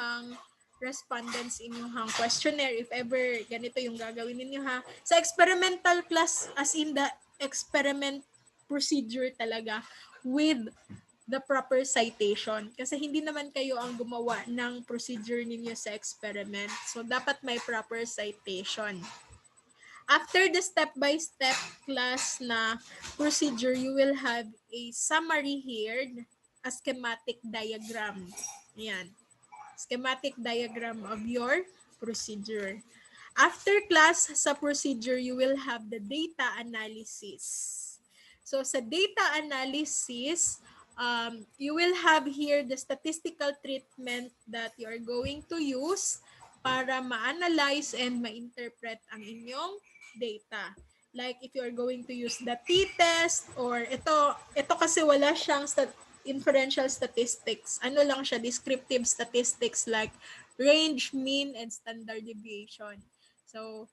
respondents inyong questionnaire if ever ganito yung gagawin ninyo ha. Sa experimental class, as in the experiment procedure talaga with the proper citation. Kasi hindi naman kayo ang gumawa ng procedure ninyo sa experiment. So, dapat may proper citation. After the step-by-step class na procedure, you will have a summary here, a schematic diagram. Ayan. Schematic diagram of your procedure. After class sa procedure, you will have the data analysis. So sa data analysis, you will have here the statistical treatment that you are going to use para ma-analyze and ma-interpret ang inyong data. Like if you are going to use the t-test or ito kasi wala siyang inferential statistics. Ano lang siya, descriptive statistics like range, mean, and standard deviation. So,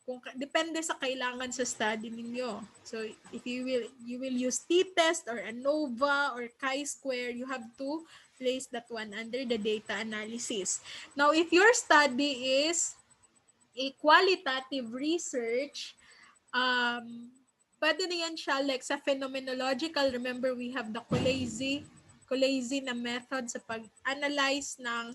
kung depende sa kailangan sa study ninyo. So, if you will use t-test or ANOVA or chi-square, you have to place that one under the data analysis. Now, if your study is a qualitative research, pwede na yan siya like sa phenomenological. Remember, we have the Colese na method sa pag-analyze ng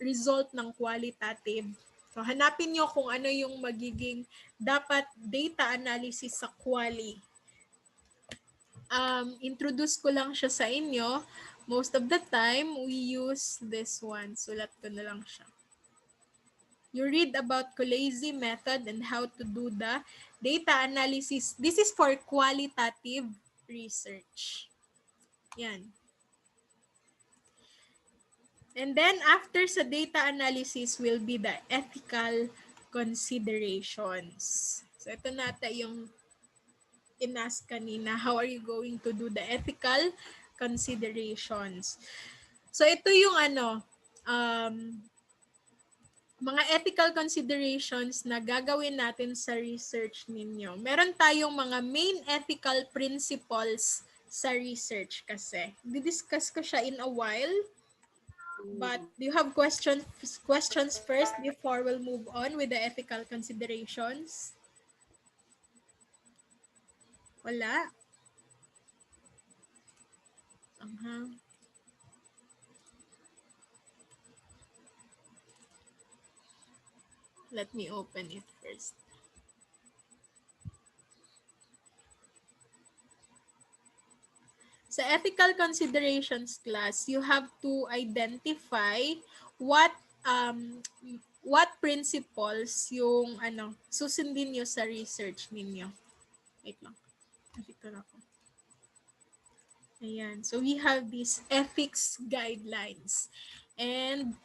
result ng qualitative. So, hanapin nyo kung ano yung magiging dapat data analysis sa quali. Introduce ko lang siya sa inyo. Most of the time, we use this one. Sulat ko na lang siya. You read about Colese method and how to do the data analysis. This is for qualitative research. Yan. And then after sa data analysis will be the ethical considerations. So ito nata yung inask kanina. How are you going to do the ethical considerations? So ito yung mga ethical considerations na gagawin natin sa research ninyo. Meron tayong mga main ethical principles sa research kasi. Didiscuss ko siya in a while. But do you have questions first before we'll move on with the ethical considerations? Wala? Let me open it first. Sa ethical considerations class, you have to identify what principles yung susundin nyo sa research ninyo. Wait lang. Dito na ako. Ayan. So we have these ethics guidelines. And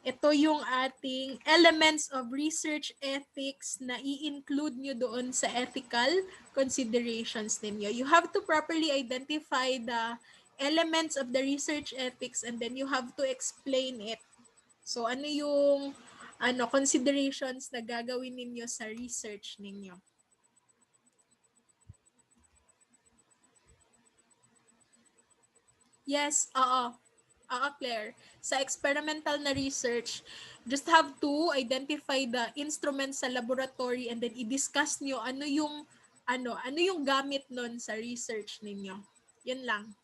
ito yung ating elements of research ethics na i-include nyo doon sa ethical considerations ninyo. You have to properly identify the elements of the research ethics and then you have to explain it. So ano yung considerations na gagawin ninyo sa research ninyo? Yes, oo. Claire. Sa experimental na research, just have to identify the instruments sa laboratory and then i-discuss nyo ano yung gamit nun sa research ninyo. Yan lang.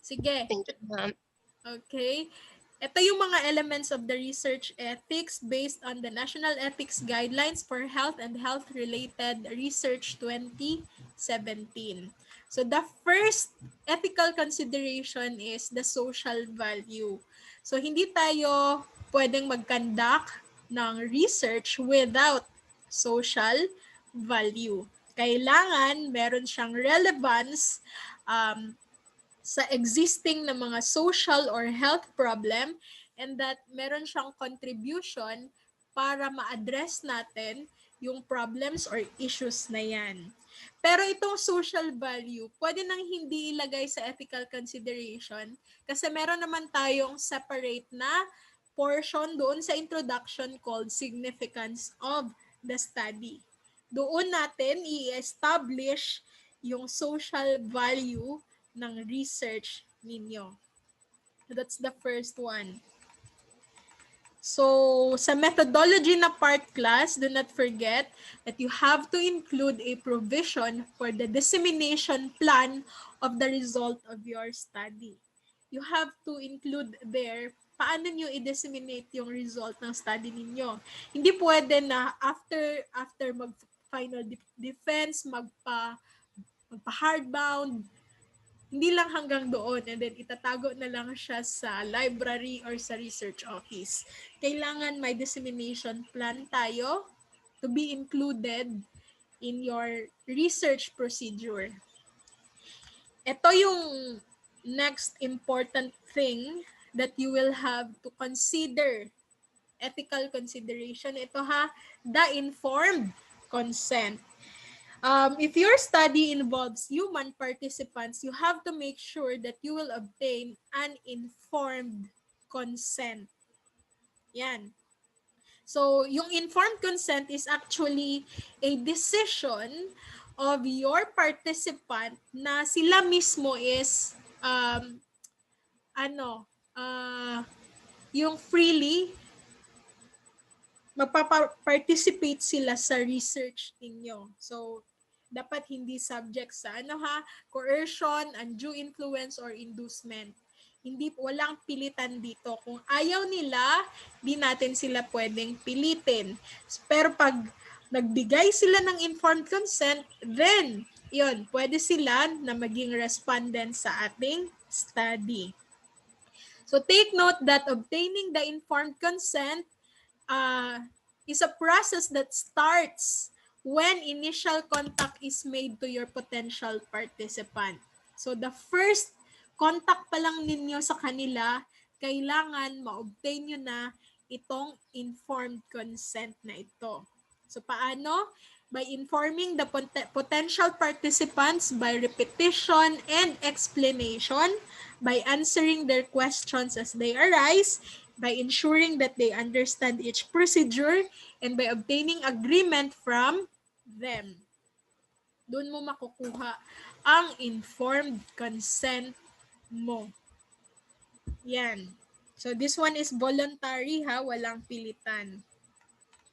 Sige. Thank you, ma'am. Okay. Ito yung mga elements of the research ethics based on the National Ethics Guidelines for Health and Health-Related Research 2017. So the first ethical consideration is the social value. So hindi tayo pwedeng mag-conduct ng research without social value. Kailangan meron siyang relevance sa existing na mga social or health problem and that meron siyang contribution para ma-address natin yung problems or issues na yan. Pero itong social value, pwede nang hindi ilagay sa ethical consideration kasi meron naman tayong separate na portion doon sa introduction called significance of the study. Doon natin i-establish yung social value ng research ninyo. That's the first one. So, sa methodology na part class, do not forget that you have to include a provision for the dissemination plan of the result of your study. You have to include there paano nyo i-disseminate yung result ng study ninyo. Hindi pwede na after mag-final defense, magpa-hardbound, hindi lang hanggang doon and then itatago na lang siya sa library or sa research office. Kailangan may dissemination plan tayo to be included in your research procedure. Ito yung next important thing that you will have to consider. Ethical consideration. Ito the informed consent. If your study involves human participants, you have to make sure that you will obtain an informed consent. Yan. So, yung informed consent is actually a decision of your participant na sila mismo is ano, yung freely magpa-participate sila sa research ninyo. So, dapat hindi subject sa coercion, undue influence, or inducement. Hindi, walang pilitan dito. Kung ayaw nila, di natin sila pwedeng pilitin. Pero pag nagbigay sila ng informed consent, then, yun, pwede sila na maging respondent sa ating study. So take note that obtaining the informed consent is a process that starts when initial contact is made to your potential participant. So the first contact pa lang ninyo sa kanila, kailangan ma-obtain nyo na itong informed consent na ito. So paano? By informing the potential participants by repetition and explanation, by answering their questions as they arise, by ensuring that they understand each procedure, and by obtaining agreement from them. Doon mo makukuha ang informed consent mo. Yan. So this one is voluntary walang pilitan.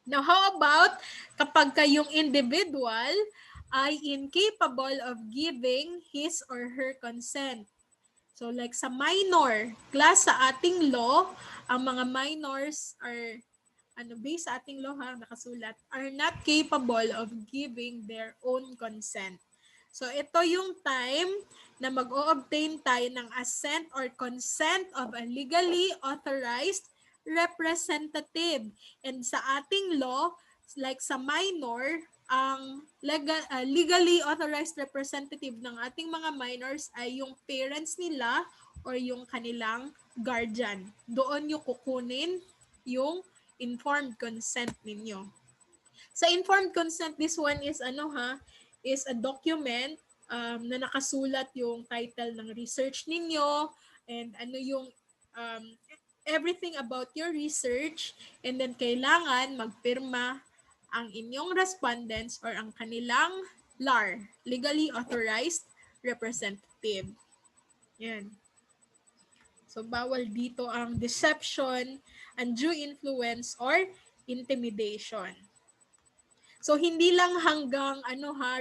Now, how about kapag kayong individual ay incapable of giving his or her consent? So, like sa minor class sa ating law, ang mga minors are, based sa ating law nakasulat, are not capable of giving their own consent. So, ito yung time na mag-o-obtain tayo ng assent or consent of a legally authorized representative. And sa ating law, like sa minor, ang legally authorized representative ng ating mga minors ay yung parents nila or yung kanilang guardian. Doon nyo kukunin yung informed consent ninyo. Sa informed consent, this one is is a document na nakasulat yung title ng research ninyo and yung everything about your research, and then kailangan magpirma ang inyong respondents or ang kanilang LAR, legally authorized representative. Yan. So, bawal dito ang deception, undue influence, or intimidation. So, hindi lang hanggang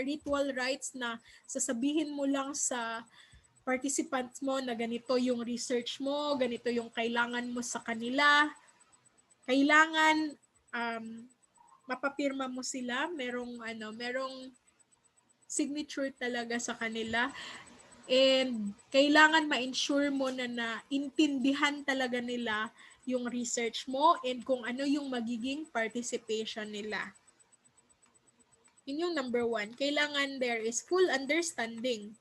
ritual rights na sasabihin mo lang sa participants mo na ganito yung research mo, ganito yung kailangan mo sa kanila. Kailangan mapapirma mo sila, merong signature talaga sa kanila. And kailangan ma-ensure mo na naintindihan talaga nila yung research mo and kung ano yung magiging participation nila. Yun yung number 1. Kailangan there is full understanding.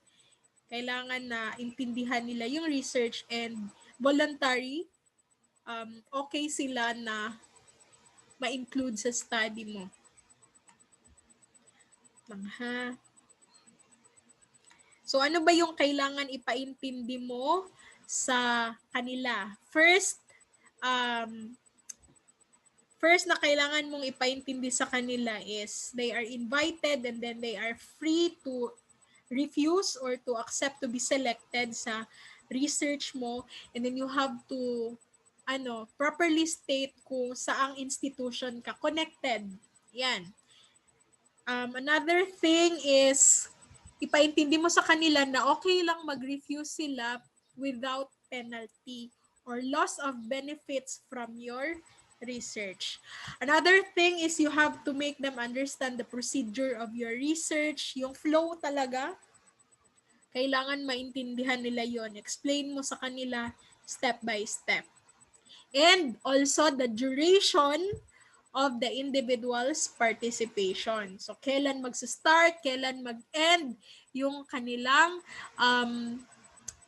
Kailangan na intindihan nila yung research and voluntary, okay sila na ma-include sa study mo. So ano ba yung kailangan ipaintindi mo sa kanila? First na kailangan mong ipaintindi sa kanila is they are invited and then they are free to refuse or to accept to be selected sa research mo, and then you have to properly state kung saang institution ka connected. Yan. Another thing is ipaintindi mo sa kanila na okay lang mag-refuse sila without penalty or loss of benefits from your research. Another thing is you have to make them understand the procedure of your research, yung flow talaga. Kailangan maintindihan nila yon. Explain mo sa kanila step by step. And also the duration of the individual's participation. So, kailan magsa-start, kailan mag-end yung kanilang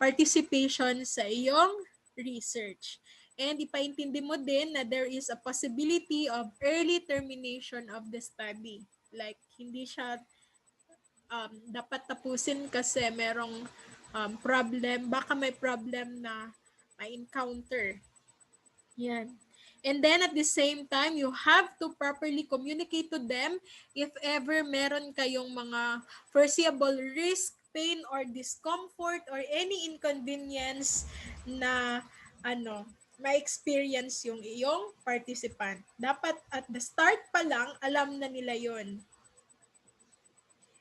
participation sa iyong research. And ipaintindi mo din na there is a possibility of early termination of the study. Like, hindi siya dapat tapusin kasi merong problem, baka may problem na ma-encounter. Yan. And then at the same time, you have to properly communicate to them if ever meron kayong mga foreseeable risk, pain, or discomfort, or any inconvenience na ma-experience yung iyong participant. Dapat at the start pa lang, alam na nila yon.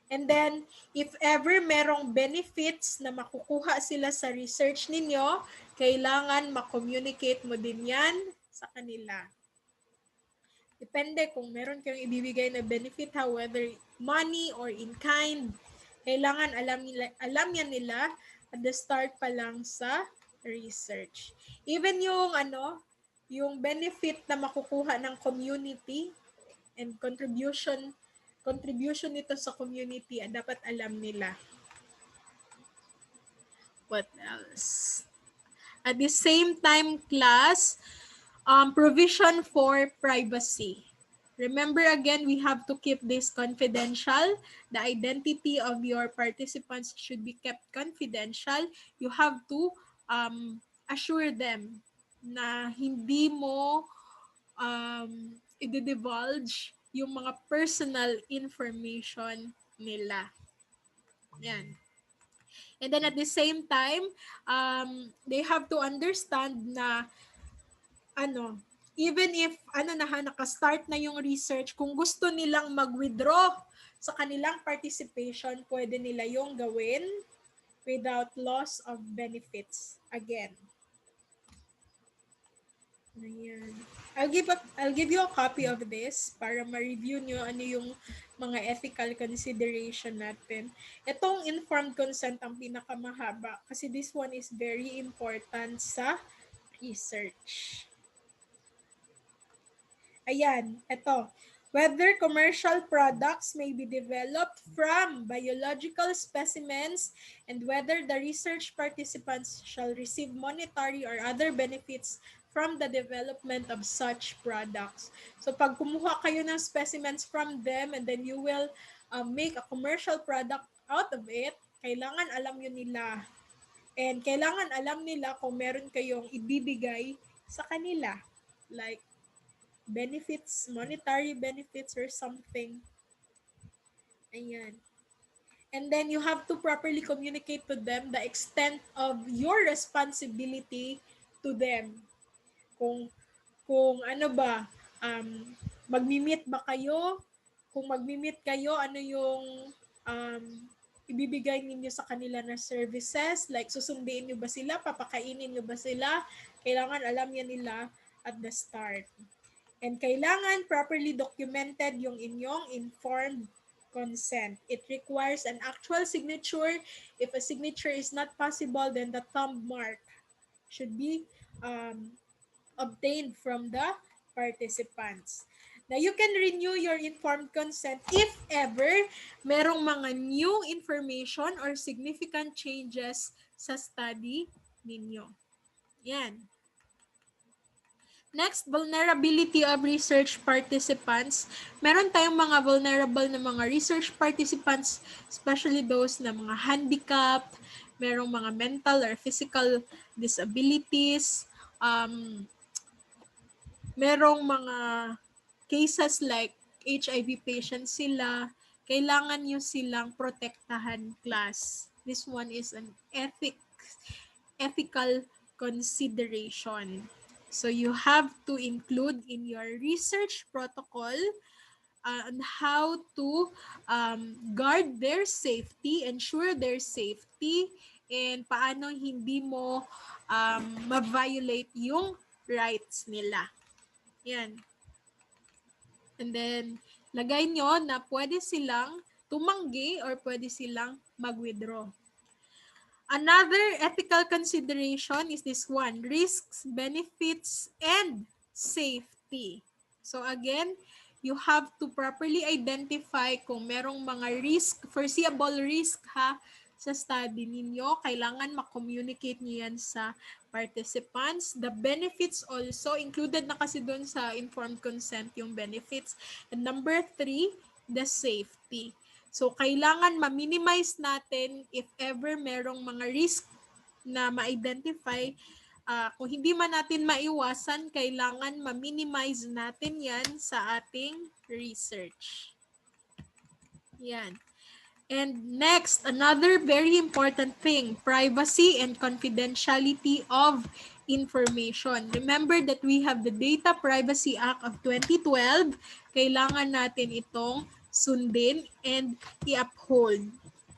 And then, if ever merong benefits na makukuha sila sa research ninyo, kailangan ma-communicate mo din yan sa kanila. Depende kung meron kayong ibibigay na benefit, whether money or in kind, kailangan alam yan nila at the start pa lang sa research. Even yung benefit na makukuha ng community and contribution nito sa community, dapat alam nila. What else? At the same time, class, provision for privacy. Remember again, we have to keep this confidential. The identity of your participants should be kept confidential. You have to assure them na hindi mo i-divulge yung mga personal information nila. Yan. And then at the same time, they have to understand na even if naka-start na yung research, kung gusto nilang mag-withdraw sa kanilang participation, pwede nila yung gawin without loss of benefits. Again. Ayan. I'll give you a copy of this para ma-review nyo ano yung mga ethical consideration natin. Itong informed consent ang pinakamahaba kasi this one is very important sa research. Ayan, ito. Whether commercial products may be developed from biological specimens and whether the research participants shall receive monetary or other benefits from the development of such products. So pag kumuha kayo ng specimens from them and then you will make a commercial product out of it, kailangan alam yun nila. And kailangan alam nila kung meron kayong ibibigay sa kanila. Like benefits, monetary benefits or something. Ayan. And then you have to properly communicate to them the extent of your responsibility to them. Kung ano ba, magmi-meet ba kayo? Kung magmi-meet kayo, ano yung ibibigay ninyo sa kanila na services? Like, susundiin nyo ba sila? Papakainin nyo ba sila? Kailangan alam yan nila at the start. And kailangan properly documented yung inyong informed consent. It requires an actual signature. If a signature is not possible, then the thumb mark should be obtained from the participants. Now, you can renew your informed consent if ever merong mga new information or significant changes sa study ninyo. Yan. Next, vulnerability of research participants. Meron tayong mga vulnerable na mga research participants, especially those na mga handicapped, merong mga mental or physical disabilities, merong mga cases like HIV patients sila, kailangan nyo silang protektahan, class. This one is an ethical consideration. So you have to include in your research protocol on how to guard their safety, ensure their safety, and paano hindi mo ma-violate yung rights nila. Yan. And then, lagay nyo na pwede silang tumanggi or pwede silang mag-withdraw. Another ethical consideration is this one, risks, benefits, and safety. So again, you have to properly identify kung merong mga risk, foreseeable risk sa study ninyo. Kailangan ma-communicate nyo yan sa participants. The benefits also, included na kasi doon sa informed consent yung benefits. And number 3, the safety. So, kailangan ma-minimize natin if ever merong mga risk na ma-identify. Kung hindi man natin maiwasan, kailangan ma-minimize natin yan sa ating research. Yan. And next, another very important thing, privacy and confidentiality of information. Remember that we have the Data Privacy Act of 2012. Kailangan natin itong sundin and i-uphold.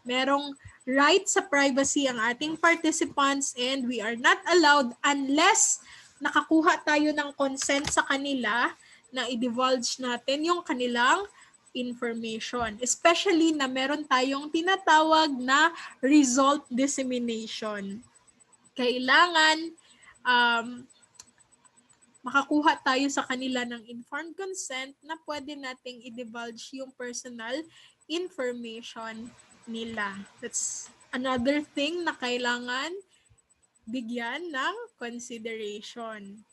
Merong right sa privacy ang ating participants and we are not allowed unless nakakuha tayo ng consent sa kanila na i-divulge natin yung kanilang information. Especially na meron tayong tinatawag na result dissemination. Kailangan makakuha tayo sa kanila ng informed consent na pwede nating i-divulge yung personal information nila. That's another thing na kailangan bigyan ng consideration.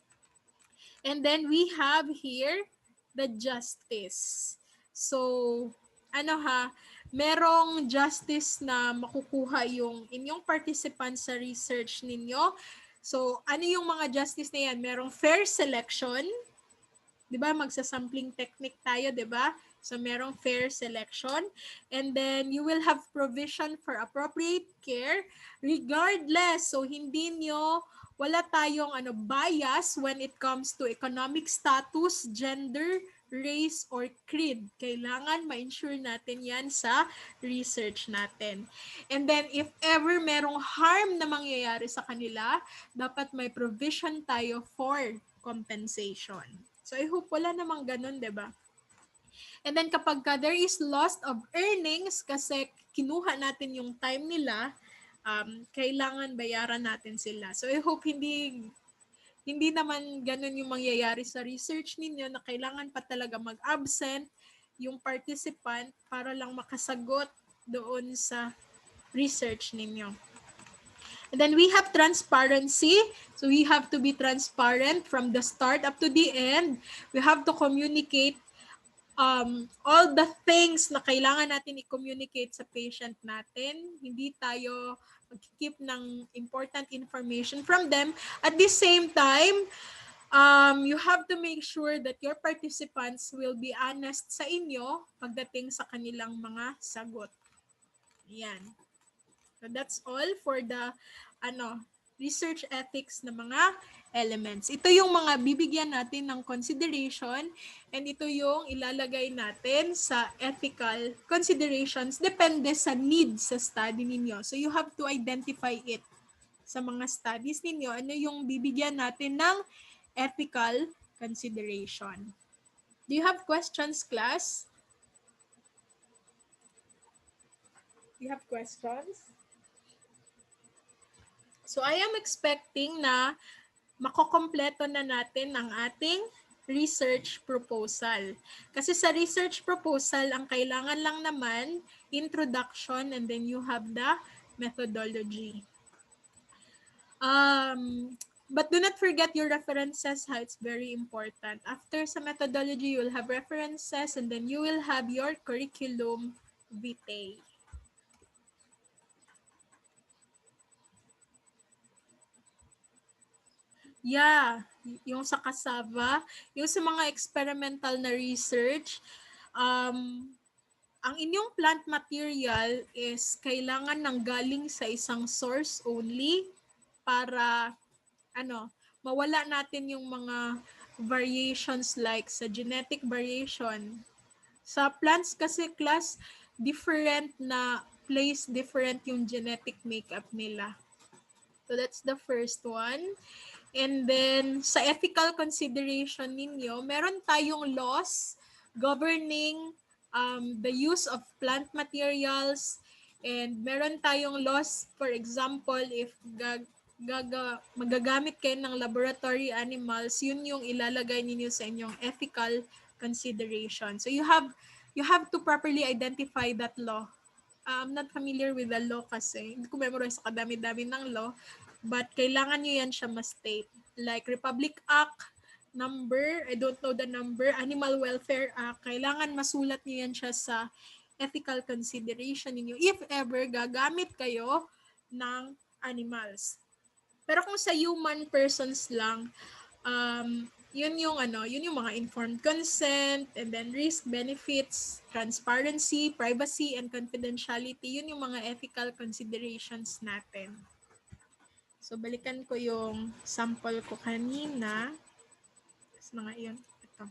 And then we have here the justice. So, merong justice na makukuha yung inyong participants sa research ninyo. So, ano yung mga justice na yan? Merong fair selection. 'Di ba? Magsasampling technique tayo, 'di ba? So, merong fair selection. And then, you will have provision for appropriate care regardless. So, wala tayong bias when it comes to economic status, gender, race, or creed. Kailangan ma-ensure natin yan sa research natin. And then, if ever merong harm na mangyayari sa kanila, dapat may provision tayo for compensation. So, I hope wala namang ganun, diba? And then, kapag there is loss of earnings kasi kinuha natin yung time nila, kailangan bayaran natin sila. So, I hope hindi naman ganun yung mangyayari sa research ninyo na kailangan pa talaga mag-absent yung participant para lang makasagot doon sa research ninyo. And then we have transparency. So we have to be transparent from the start up to the end. We have to communicate all the things na kailangan natin i-communicate sa patient natin. Hindi tayo mag-keep ng important information from them. At the same time, you have to make sure that your participants will be honest sa inyo pagdating sa kanilang mga sagot. Yan. So that's all for the research ethics na mga elements. Ito yung mga bibigyan natin ng consideration and ito yung ilalagay natin sa ethical considerations depende sa needs sa study ninyo. So you have to identify it sa mga studies ninyo. Ano yung bibigyan natin ng ethical consideration. Do you have questions, class? Do you have questions? So I am expecting na makokompleto na natin ang ating research proposal. Kasi sa research proposal, ang kailangan lang naman, introduction, and then you have the methodology. But do not forget your references, how it's very important. After sa methodology, you will have references, and then you will have your curriculum vitae. Yeah, yung sa cassava, yung sa mga experimental na research, ang inyong plant material is kailangan nang galing sa isang source only para mawala natin yung mga variations like sa genetic variation. Sa plants kasi class, different na place, different yung genetic makeup nila. So that's the first one. And then, sa ethical consideration ninyo, meron tayong laws governing the use of plant materials and meron tayong laws, for example, if magagamit kayo ng laboratory animals, yun yung ilalagay ninyo sa inyong ethical consideration. So you have to properly identify that law. I'm not familiar with the law kasi hindi ko memorize sa kadami-dami ng law. But kailangan nyo yan siya ma-state. Like Republic Act number, I don't know the number, Animal Welfare Act, kailangan masulat nyo yan siya sa ethical consideration ninyo if ever gagamit kayo ng animals. Pero kung sa human persons lang, yun yung mga informed consent, and then risk, benefits, transparency, privacy, and confidentiality. Yun yung mga ethical considerations natin. So, balikan ko yung sample ko kanina. Tapos mga yun. Ito.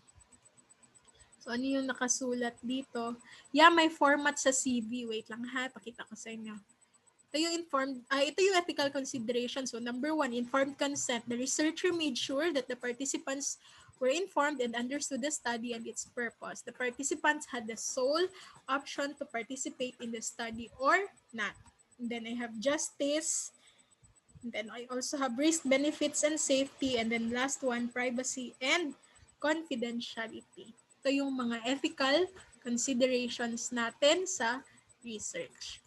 So, ano yung nakasulat dito? Yeah, may format sa CV. Wait lang ha, pakita ko sa inyo. Ito yung ethical consideration. So, number 1, informed consent. The researcher made sure that the participants were informed and understood the study and its purpose. The participants had the sole option to participate in the study or not. And then I have justice. And then I also have risk, benefits, and safety. And then last one, privacy and confidentiality. Ito yung mga ethical considerations natin sa research.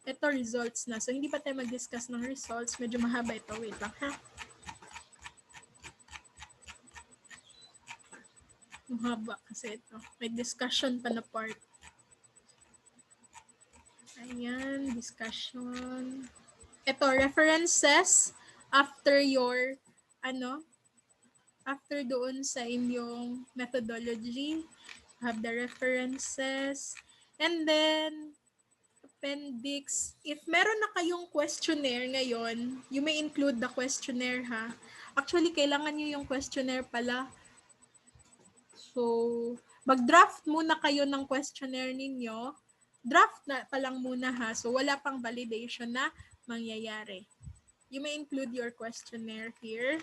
Ito results na. So, hindi pa tayo mag-discuss ng results. Medyo mahaba ito. Wait lang, ha? Mahaba kasi ito. May discussion pa na part. Ayan, discussion. Ito, references after your, after doon sa inyong methodology. Have the references. And then, appendix. If meron na kayong questionnaire ngayon, you may include the questionnaire, ha? Actually, kailangan nyo yung questionnaire pala. So, mag-draft muna kayo ng questionnaire ninyo. Draft na pa lang muna, ha? So, wala pang validation na mangyayari. You may include your questionnaire here.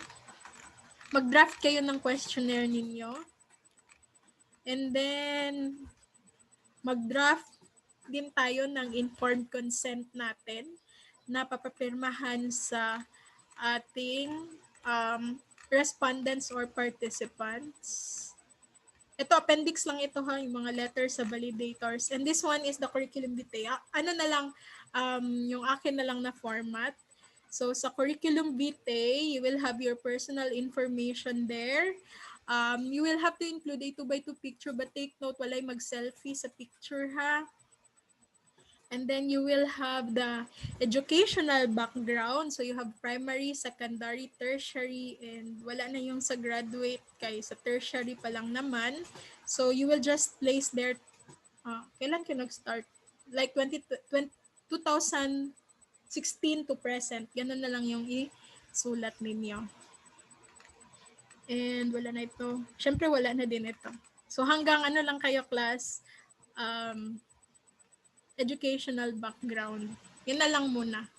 Mag-draft kayo ng questionnaire ninyo. And then, mag-draft din tayo ng informed consent natin na papapirmahan sa ating respondents or participants. Ito, appendix lang ito, ha, yung mga letters sa validators. And this one is the curriculum vitae. Ano na lang, yung akin na lang na format. So, sa curriculum vitae, you will have your personal information there. You will have to include a 2x2 picture, but take note, walay mag-selfie sa picture, ha. And then you will have the educational background. So you have primary, secondary, tertiary, and wala na yung sa graduate kay sa tertiary pa lang naman. So you will just place there, kailan ka nag-start? Like 2016 to present. Ganun na lang yung isulat ninyo. And wala na ito. Syempre wala na din ito. So hanggang ano lang kayo, class, educational background. Yun na lang muna.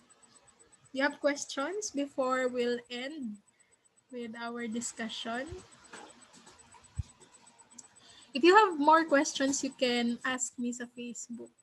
You have questions before we'll end with our discussion? If you have more questions, you can ask me sa Facebook.